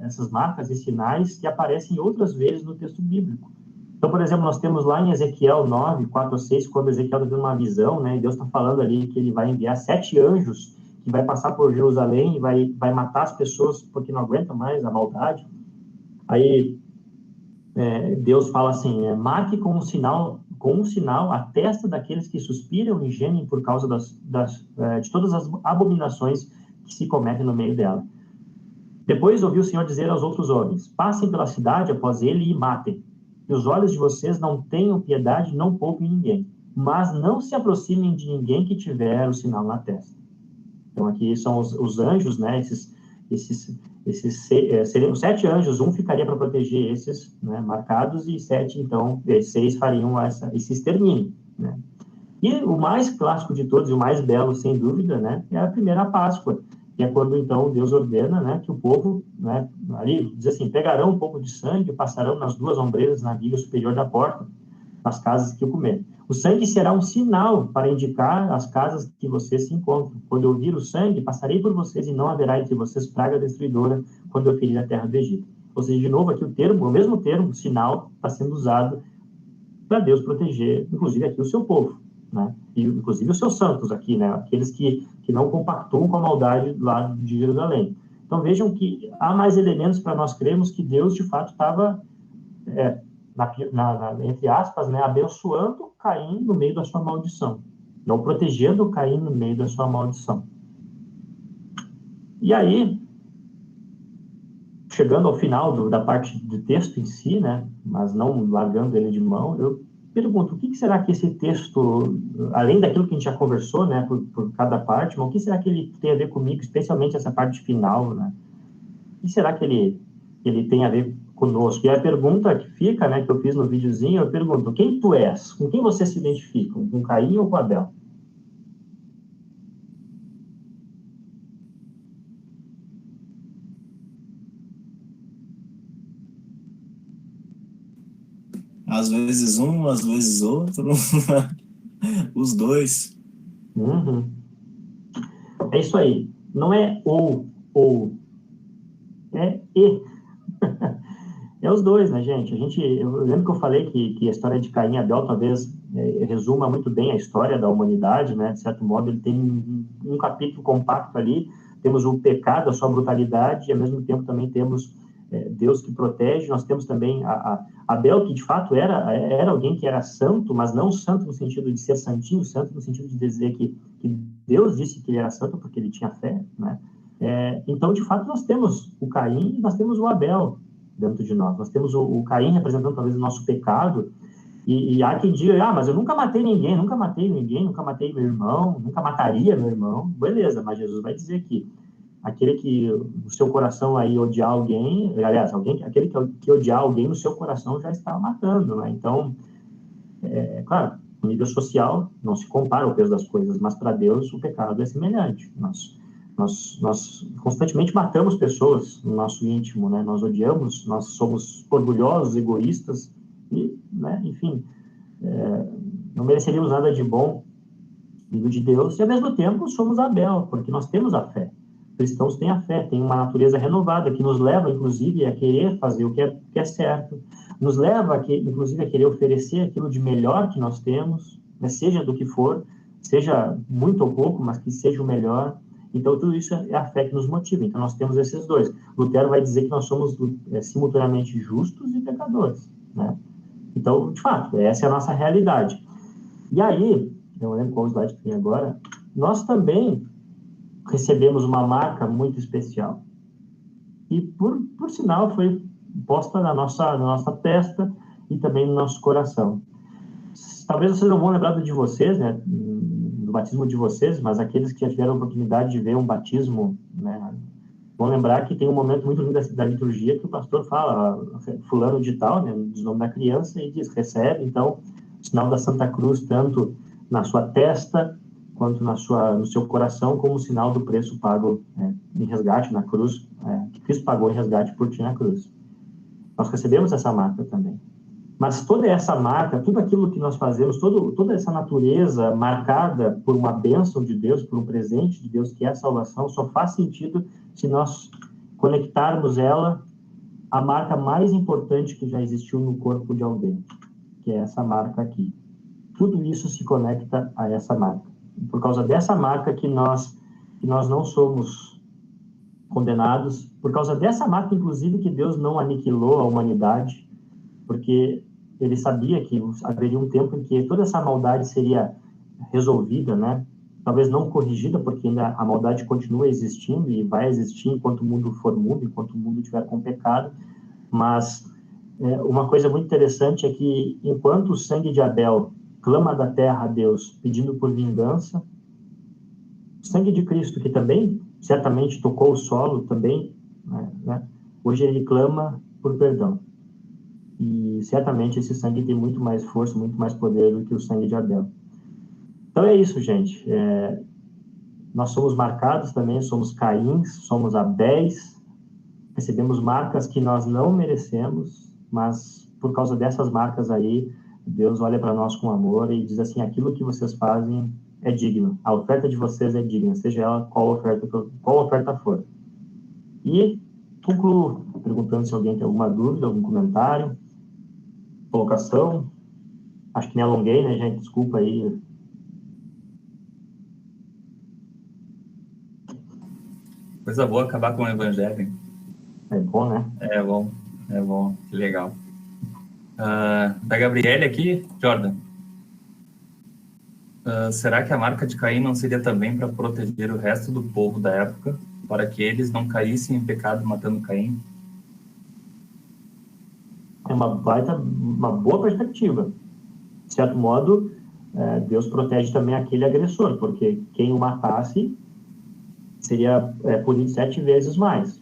essas marcas e sinais que aparecem outras vezes no texto bíblico. Então, por exemplo, nós temos lá em Ezequiel 9, 4 a 6, quando Ezequiel está tendo uma visão, né, e Deus está falando ali que ele vai enviar 7 anjos que vai passar por Jerusalém e vai matar as pessoas porque não aguentam mais a maldade. Aí Deus fala assim, marque com um sinal a testa daqueles que suspiram e gemem por causa de todas as abominações que se cometem no meio dela. Depois ouviu o Senhor dizer aos outros homens, passem pela cidade após ele e matem. E os olhos de vocês não tenham piedade, não poupem ninguém. Mas não se aproximem de ninguém que tiver o sinal na testa. Então aqui são os anjos, né, seriam 7 anjos, um ficaria para proteger esses, né, marcados, e 6 fariam esse extermínio, né? E o mais clássico de todos, e o mais belo, sem dúvida, né, é a primeira Páscoa, que é quando, então, Deus ordena, né, que o povo, né, ali, diz assim, pegarão um pouco de sangue e passarão nas 2 ombreiras na viga superior da porta. nas casas que eu comer. O sangue será um sinal para indicar as casas que vocês se encontram. Quando eu vir o sangue, passarei por vocês e não haverá entre vocês praga destruidora quando eu ferir a terra do Egito. Ou seja, de novo, aqui o mesmo termo, sinal, está sendo usado para Deus proteger, inclusive aqui o seu povo, né? E inclusive os seus santos aqui, né? Aqueles que não compactuam com a maldade lá de Jerusalém. Então vejam que há mais elementos para nós crermos que Deus de fato estava, entre aspas, né, abençoando Caim no meio da sua maldição, não protegendo Caim no meio da sua maldição. E aí, chegando ao final da parte do texto em si, né, mas não largando ele de mão, eu pergunto, o que será que esse texto, além daquilo que a gente já conversou, né, por cada parte, mas o que será que ele tem a ver comigo, especialmente essa parte final, né? O que será que ele tem a ver conosco? E a pergunta que fica, né, que eu fiz no videozinho, eu pergunto, quem tu és? Com quem você se identifica? Com Caim ou com Abel? Às vezes um, às vezes outro. Os dois. Uhum. É isso aí. Não é ou. É e. É os dois, né, gente? Eu lembro que eu falei que a história de Caim e Abel talvez resuma muito bem a história da humanidade, né? De certo modo, ele tem um capítulo compacto ali. Temos o pecado, a sua brutalidade, e ao mesmo tempo também temos Deus que protege. Nós temos também Abel, que de fato era alguém que era santo, mas não santo no sentido de ser santinho, santo no sentido de dizer que Deus disse que ele era santo porque ele tinha fé, né? Então, de fato, nós temos o Caim e nós temos o Abel dentro de nós. Nós temos o Caim representando talvez o nosso pecado, e há quem diga, mas eu nunca matei ninguém, nunca matei meu irmão, nunca mataria meu irmão. Beleza, mas Jesus vai dizer que aquele que no seu coração aí odiar alguém, aliás, aquele que odiar alguém no seu coração já está matando, né? Então, claro, no nível social não se compara o peso das coisas, mas para Deus o pecado é semelhante. Nós constantemente matamos pessoas no nosso íntimo, né? Nós odiamos, nós somos orgulhosos, egoístas e, né, enfim, não mereceríamos nada de bom vindo de Deus, e ao mesmo tempo somos Abel, porque nós temos a fé. Cristãos têm a fé, têm uma natureza renovada, que nos leva, inclusive, a querer fazer o que é certo, nos leva, inclusive, a querer oferecer aquilo de melhor que nós temos, né, seja do que for, seja muito ou pouco, mas que seja o melhor. Então, tudo isso é a fé que nos motiva. Então, nós temos esses dois. Lutero vai dizer que nós somos simultaneamente justos e pecadores, né? Então, de fato, essa é a nossa realidade. E aí, eu não lembro qual slide que tem agora, nós também recebemos uma marca muito especial. E, por sinal, foi posta na nossa testa e também no nosso coração. Talvez vocês não vão lembrar de vocês, né, do batismo de vocês, mas aqueles que já tiveram a oportunidade de ver um batismo, né, vão lembrar que tem um momento muito lindo da liturgia que o pastor fala, fulano de tal, né, diz o nome da criança e diz, recebe, então, o sinal da Santa Cruz, tanto na sua testa, quanto no seu coração, como sinal do preço pago em resgate na cruz, que Cristo pagou em resgate por ti na cruz. Nós recebemos essa marca também. Mas toda essa marca, tudo aquilo que nós fazemos, toda essa natureza marcada por uma bênção de Deus, por um presente de Deus, que é a salvação, só faz sentido se nós conectarmos ela à marca mais importante que já existiu no corpo de alguém, que é essa marca aqui. Tudo isso se conecta a essa marca. Por causa dessa marca que nós não somos condenados, por causa dessa marca, inclusive, que Deus não aniquilou a humanidade, porque ele sabia que haveria um tempo em que toda essa maldade seria resolvida, né? Talvez não corrigida, porque ainda a maldade continua existindo e vai existir enquanto o mundo for mundo, enquanto o mundo estiver com pecado, mas uma coisa muito interessante é que enquanto o sangue de Abel clama da terra a Deus, pedindo por vingança, o sangue de Cristo, que também certamente tocou o solo, também, né? Hoje ele clama por perdão. E certamente esse sangue tem muito mais força, muito mais poder do que o sangue de Abel. Então é isso, gente. Nós somos marcados também, somos Caíns, somos Abéis, recebemos marcas que nós não merecemos, mas por causa dessas marcas aí, Deus olha para nós com amor e diz assim, aquilo que vocês fazem é digno, a oferta de vocês é digna, seja ela qual oferta for. E concluo perguntando se alguém tem alguma dúvida, algum comentário, colocação. Acho que me alonguei, né, gente? Desculpa aí. Coisa boa acabar com o evangelho. Hein? É bom, né? É bom, que legal. Da Gabriele aqui, Jordan. Será que a marca de Caim não seria também para proteger o resto do povo da época, para que eles não caíssem em pecado matando Caim? É uma boa perspectiva. De certo modo, Deus protege também aquele agressor, porque quem o matasse seria punido 7 vezes mais.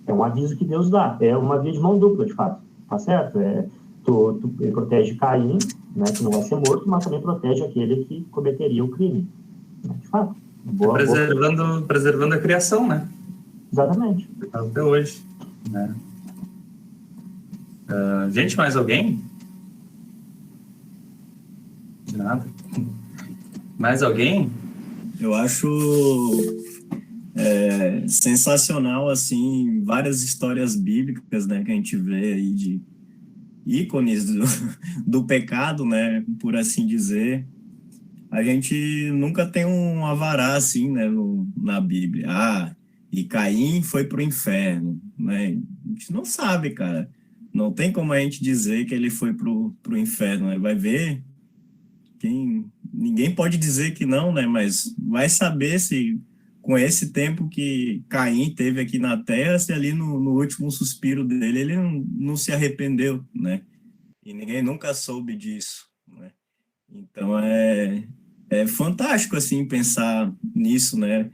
É um aviso que Deus dá. É uma via de mão dupla, de fato. Tá certo? Ele protege Caim, né, que não vai ser morto, mas também protege aquele que cometeria o crime. De fato. Preservando a criação, né? Exatamente. Até hoje. Né? Gente, mais alguém? De nada. Mais alguém? Eu acho sensacional, assim, várias histórias bíblicas, né, que a gente vê aí de ícones do pecado, né, por assim dizer. A gente nunca tem um avará, assim, né, na Bíblia. E Caim foi pro inferno, né? A gente não sabe, cara. Não tem como a gente dizer que ele foi pro inferno, né? Vai ver ninguém pode dizer que não, né? Mas vai saber se com esse tempo que Caim teve aqui na Terra, se ali no último suspiro dele, ele não se arrependeu, né? E ninguém nunca soube disso, né? Então é fantástico, assim, pensar nisso, né?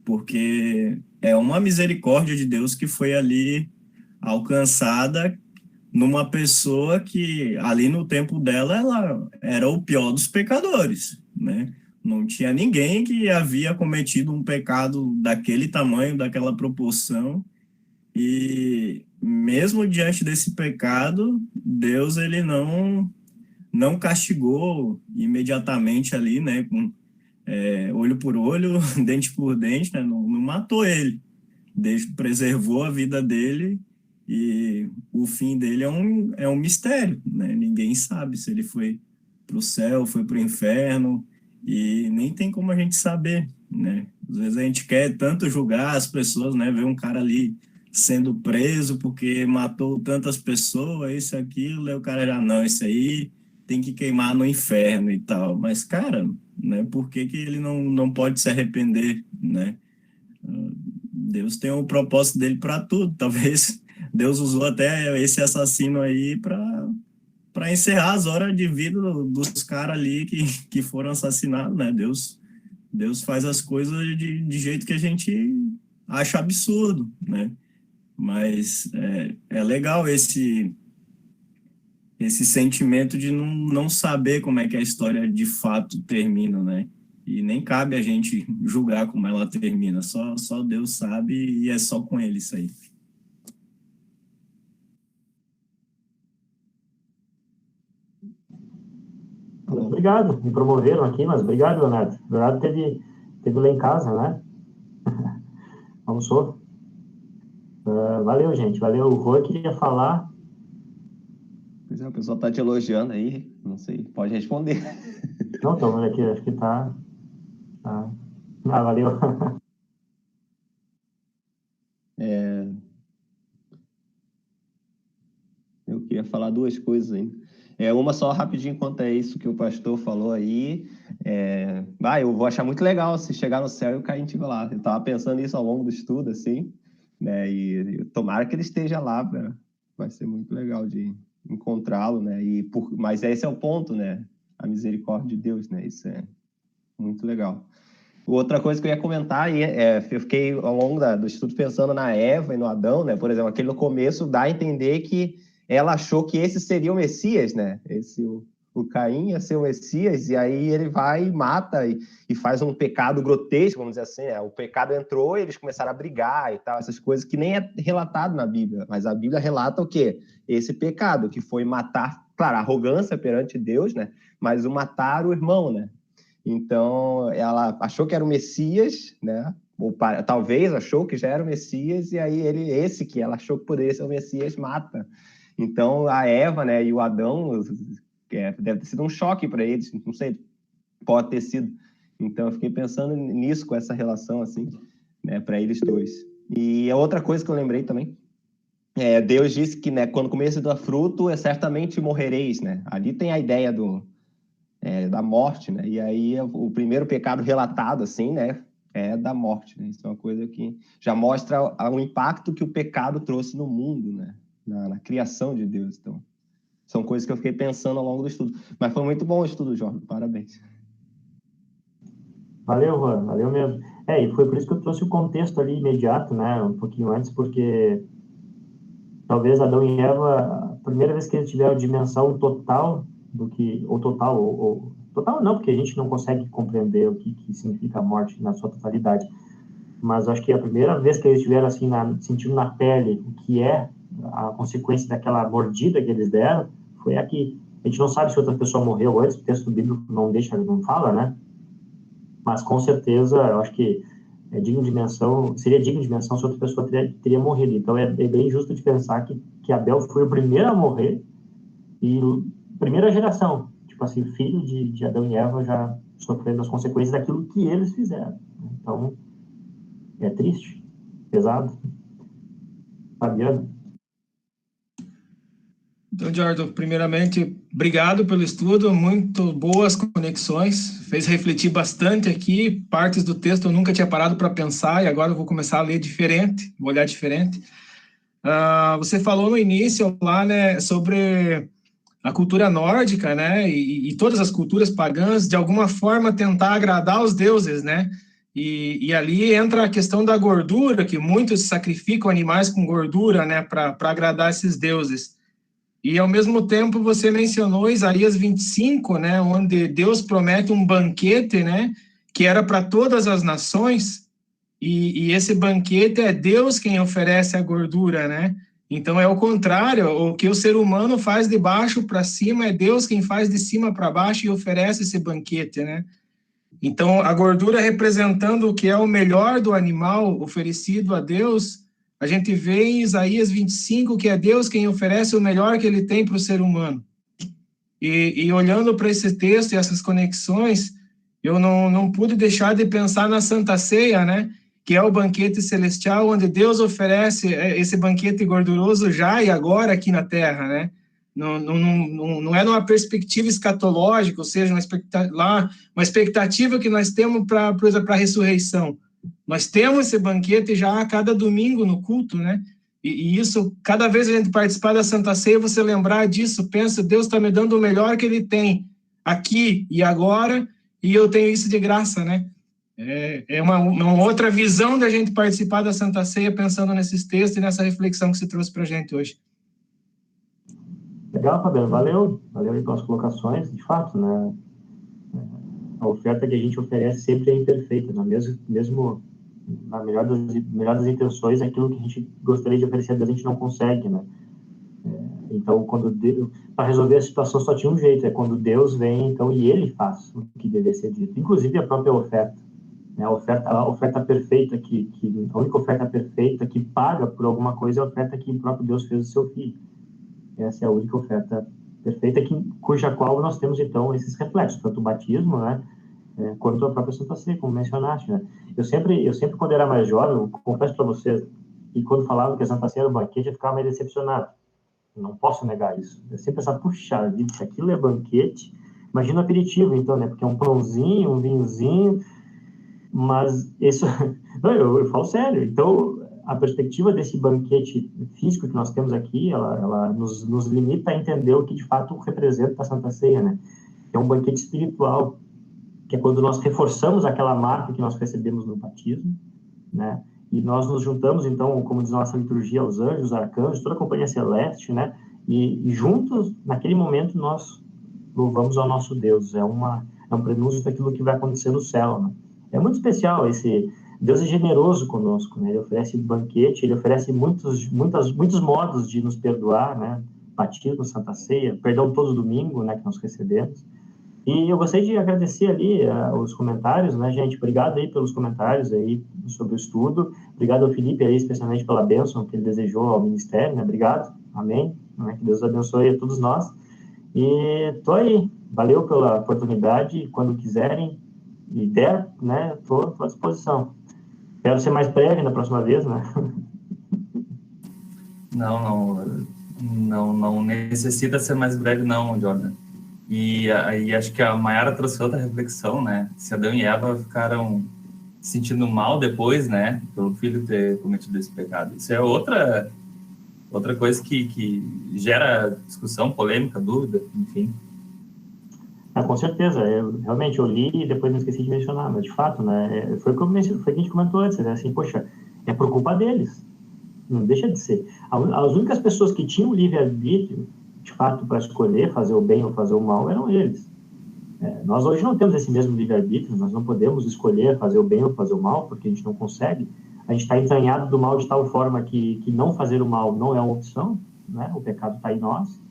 Porque é uma misericórdia de Deus que foi ali alcançada numa pessoa que, ali no tempo dela, ela era o pior dos pecadores, né? Não tinha ninguém que havia cometido um pecado daquele tamanho, daquela proporção, e mesmo diante desse pecado, Deus, ele não castigou imediatamente ali, né, com olho por olho, dente por dente, né, não matou ele, preservou a vida dele, e o fim dele é um mistério, né? Ninguém sabe se ele foi para o céu, foi para o inferno, e nem tem como a gente saber, né? Às vezes a gente quer tanto julgar as pessoas, né? Ver um cara ali sendo preso porque matou tantas pessoas, isso, aquilo, e o cara já, não, isso aí tem que queimar no inferno e tal. Mas, cara, né? Por que ele não pode se arrepender, né? Deus tem um propósito dele para tudo. Talvez Deus usou até esse assassino aí para encerrar as horas de vida dos caras ali que foram assassinados, né? Deus faz as coisas de jeito que a gente acha absurdo, né? Mas é legal esse sentimento de não saber como é que a história de fato termina, né? E nem cabe a gente julgar como ela termina, só Deus sabe, e é só com ele isso aí. Obrigado, me promoveram aqui, mas obrigado, Leonardo. Leonardo teve lá em casa, né? Almoçou. Valeu, gente, valeu. O Rô queria falar. Pois é, o pessoal tá te elogiando aí, não sei, pode responder. Não, tô vendo aqui, acho que tá. Valeu. Eu queria falar 2 coisas ainda. Uma só rapidinho quanto é isso que o pastor falou aí. Eu vou achar muito legal se chegar no céu e o Caim estiver lá. Eu estava pensando nisso ao longo do estudo, assim, né? E tomara que ele esteja lá, vai ser muito legal de encontrá-lo, né? Mas esse é o ponto, né? A misericórdia de Deus, né? Isso é muito legal. Outra coisa que eu ia comentar, eu fiquei ao longo do estudo pensando na Eva e no Adão, né? Por exemplo, aquele no começo dá a entender que ela achou que esse seria o Messias, né? O Caim ia ser o Messias, e aí ele vai e mata e faz um pecado grotesco, vamos dizer assim, né? O pecado entrou e eles começaram a brigar e tal, essas coisas que nem é relatado na Bíblia, mas a Bíblia relata o quê? Esse pecado, que foi matar claro, arrogância perante Deus, né? Mas o matar o irmão, né? Então, ela achou que era o Messias, né? Ou talvez achou que já era o Messias, e aí esse que ela achou que poderia ser o Messias, mata. Então, a Eva, né, e o Adão, deve ter sido um choque para eles, não sei, pode ter sido. Então, eu fiquei pensando nisso, com essa relação, assim, né, para eles dois. E a outra coisa que eu lembrei também, Deus disse que, né, quando começo do fruto, certamente morrereis, né? Ali tem a ideia da morte, né? E aí, o primeiro pecado relatado, assim, né, é da morte, né? Isso é uma coisa que já mostra o impacto que o pecado trouxe no mundo, né? Na criação de Deus. Então, são coisas que eu fiquei pensando ao longo do estudo. Mas foi muito bom o estudo, Jorge. Parabéns. Valeu, Juan. Valeu mesmo. E foi por isso que eu trouxe o contexto ali imediato, né? Um pouquinho antes, porque talvez Adão e Eva, a primeira vez que eles tiveram a dimensão total do que... Total não, porque a gente não consegue compreender o que significa a morte na sua totalidade. Mas acho que a primeira vez que eles tiveram, assim, sentindo na pele o que é a consequência daquela mordida que eles deram, foi aqui. A gente não sabe se outra pessoa morreu antes, o texto bíblico não fala, né? Mas, com certeza, eu acho que seria digno de menção se outra pessoa teria morrido. Então, é bem justo de pensar que Abel foi o primeiro a morrer e primeira geração, tipo assim, filho de Adão e Eva já sofrendo as consequências daquilo que eles fizeram. Então, é triste, pesado. Fabiano? Então, Jordan, primeiramente, obrigado pelo estudo, muito boas conexões, fez refletir bastante aqui, partes do texto eu nunca tinha parado para pensar, e agora eu vou começar a ler diferente, vou olhar diferente. Você falou no início lá, né, sobre a cultura nórdica, né, e todas as culturas pagãs, de alguma forma tentar agradar os deuses, né, e ali entra a questão da gordura, que muitos sacrificam animais com gordura, né, para agradar esses deuses. E, ao mesmo tempo, você mencionou Isaías 25, né, onde Deus promete um banquete, né, que era para todas as nações, e esse banquete é Deus quem oferece a gordura, né? Então, é o contrário, o que o ser humano faz de baixo para cima, é Deus quem faz de cima para baixo e oferece esse banquete, né? Então, a gordura representando o que é o melhor do animal oferecido a Deus, a gente vê em Isaías 25 que é Deus quem oferece o melhor que ele tem para o ser humano. E olhando para esse texto e essas conexões, eu não pude deixar de pensar na Santa Ceia, né? Que é o banquete celestial, onde Deus oferece esse banquete gorduroso já e agora aqui na Terra, né? Não é numa perspectiva escatológica, ou seja, uma expectativa que nós temos para a ressurreição. Nós temos esse banquete já a cada domingo no culto, né? E isso, cada vez a gente participar da Santa Ceia, você lembrar disso, pensa, Deus está me dando o melhor que Ele tem aqui e agora, e eu tenho isso de graça, né? É uma outra visão da gente participar da Santa Ceia, pensando nesses textos e nessa reflexão que você trouxe para a gente hoje. Legal, Fabiano, valeu aí pelas colocações, de fato, né? A oferta que a gente oferece sempre é imperfeita, né? Mesmo na melhor das intenções, aquilo que a gente gostaria de oferecer a Deus, a gente não consegue, né? Então, para resolver a situação só tinha um jeito, é quando Deus vem, então, e Ele faz o que deve ser dito, inclusive a própria oferta, né? A oferta perfeita, a única oferta perfeita que paga por alguma coisa é a oferta que o próprio Deus fez do seu Filho. Essa é a única oferta perfeita, cuja qual nós temos, então, esses reflexos, tanto o batismo, né, quanto a própria Santa Ceia, como mencionaste, né? Eu sempre, quando era mais jovem, eu confesso para vocês, que quando falavam que a Santa Ceia era um banquete, eu ficava meio decepcionado. Eu não posso negar isso. Eu sempre pensava, puxa vida, se aquilo é banquete, imagina o aperitivo, então, né, porque é um pãozinho, um vinhozinho, mas isso... Não, eu falo sério. Então, a perspectiva desse banquete físico que nós temos aqui, ela nos limita a entender o que de fato representa a Santa Ceia, né? É um banquete espiritual, que é quando nós reforçamos aquela marca que nós recebemos no batismo, né? E nós nos juntamos, então, como diz a nossa liturgia, aos anjos, arcanjos, toda a companhia celeste, né? E juntos, naquele momento, nós louvamos ao nosso Deus. É um prenúncio daquilo que vai acontecer no céu, né? É muito especial Deus é generoso conosco, né? Ele oferece banquete, ele oferece muitos modos de nos perdoar, né? batismo, Santa Ceia, perdão todo domingo, né, que nós recebemos. E eu gostaria de agradecer ali os comentários, né, gente? Obrigado aí pelos comentários aí sobre o estudo. Obrigado ao Felipe aí, especialmente pela bênção que ele desejou ao ministério, né? Obrigado. Amém. Que Deus abençoe a todos nós. E tô aí. Valeu pela oportunidade. Quando quiserem e der, né, tô à disposição. Quero ser mais breve na próxima vez, né? Não necessita ser mais breve, não, Jordan. E acho que a Mayara trouxe outra reflexão, né? Se Adão e Eva ficaram se sentindo mal depois, né? Pelo filho ter cometido esse pecado. Isso é outra coisa que gera discussão, polêmica, dúvida, enfim. Com certeza. Realmente, eu li e depois não esqueci de mencionar, mas de fato, né? Foi o que a gente comentou antes, né? Assim, poxa, é por culpa deles. Não deixa de ser. As únicas pessoas que tinham livre-arbítrio, de fato, para escolher fazer o bem ou fazer o mal, eram eles. Nós hoje não temos esse mesmo livre-arbítrio, nós não podemos escolher fazer o bem ou fazer o mal, porque a gente não consegue. A gente está entranhado do mal de tal forma que não fazer o mal não é uma opção, né? O pecado está em nós.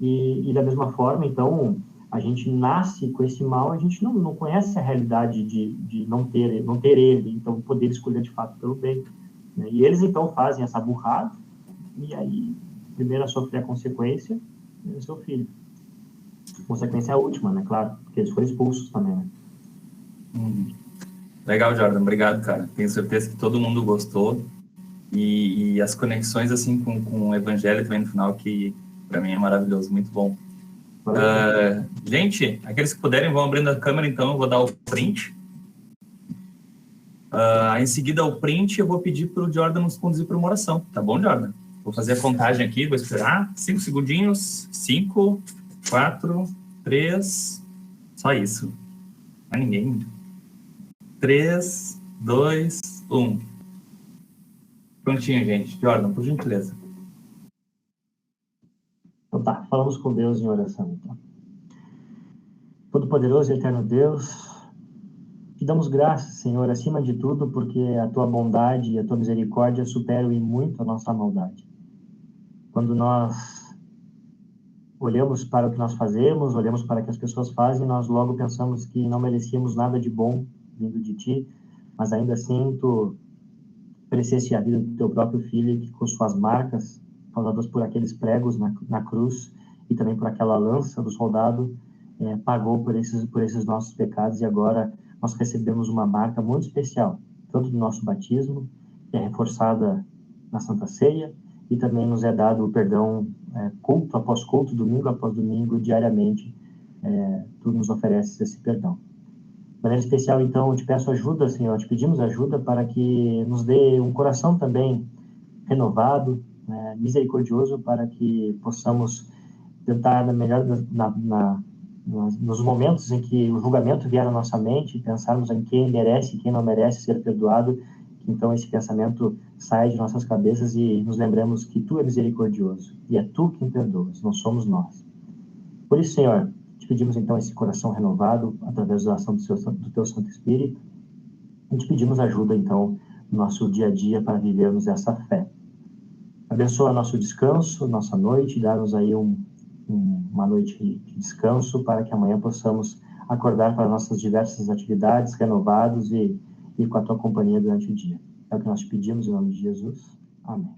E da mesma forma, então, a gente nasce com esse mal, a gente não conhece a realidade de não ter ele, então poder escolher de fato pelo bem. Né? E eles, então, fazem essa burrada, e aí, primeiro a sofrer a consequência, é o seu filho. A consequência é a última, né? Claro, porque eles foram expulsos também, né? Legal, Jordan. Obrigado, cara. Tenho certeza que todo mundo gostou. E as conexões, assim, com o Evangelho também no final, que para mim é maravilhoso, muito bom. Gente, aqueles que puderem vão abrindo a câmera, então eu vou dar o print. Em seguida, o print, eu vou pedir para o Jordan nos conduzir para uma oração. Tá bom, Jordan? Vou fazer a contagem aqui, vou esperar 5 segundinhos. 5, 4, 3, só isso. Não é ninguém. 3, 2, 1. Prontinho, gente. Jordan, por gentileza. Então tá, falamos com Deus em oração, então. Todo-Poderoso e Eterno Deus, te damos graças, Senhor, acima de tudo, porque a tua bondade e a tua misericórdia superam em muito a nossa maldade. Quando nós olhamos para o que nós fazemos, olhamos para o que as pessoas fazem, nós logo pensamos que não merecíamos nada de bom vindo de ti, mas ainda assim tu ofereceste a vida do teu próprio filho, que com suas marcas, causadas por aqueles pregos na cruz, e também por aquela lança do soldado, pagou por esses nossos pecados, e agora nós recebemos uma marca muito especial, tanto do nosso batismo, que é reforçada na Santa Ceia, e também nos é dado o perdão culto após culto, domingo após domingo, diariamente, tu nos ofereces esse perdão. De maneira especial, então, eu te peço ajuda, Senhor, te pedimos ajuda para que nos dê um coração também renovado, misericordioso, para que possamos tentar, nos momentos em que o julgamento vier à nossa mente, pensarmos em quem merece e quem não merece ser perdoado, que então esse pensamento saia de nossas cabeças e nos lembremos que tu é misericordioso e é tu quem perdoas, não somos nós. Por isso, Senhor, te pedimos então esse coração renovado através da ação do teu Santo Espírito, e te pedimos ajuda então no nosso dia a dia para vivermos essa fé. Abençoa nosso descanso, nossa noite, dá-nos aí uma noite de descanso para que amanhã possamos acordar para nossas diversas atividades, renovados e com a tua companhia durante o dia. É o que nós te pedimos em nome de Jesus. Amém.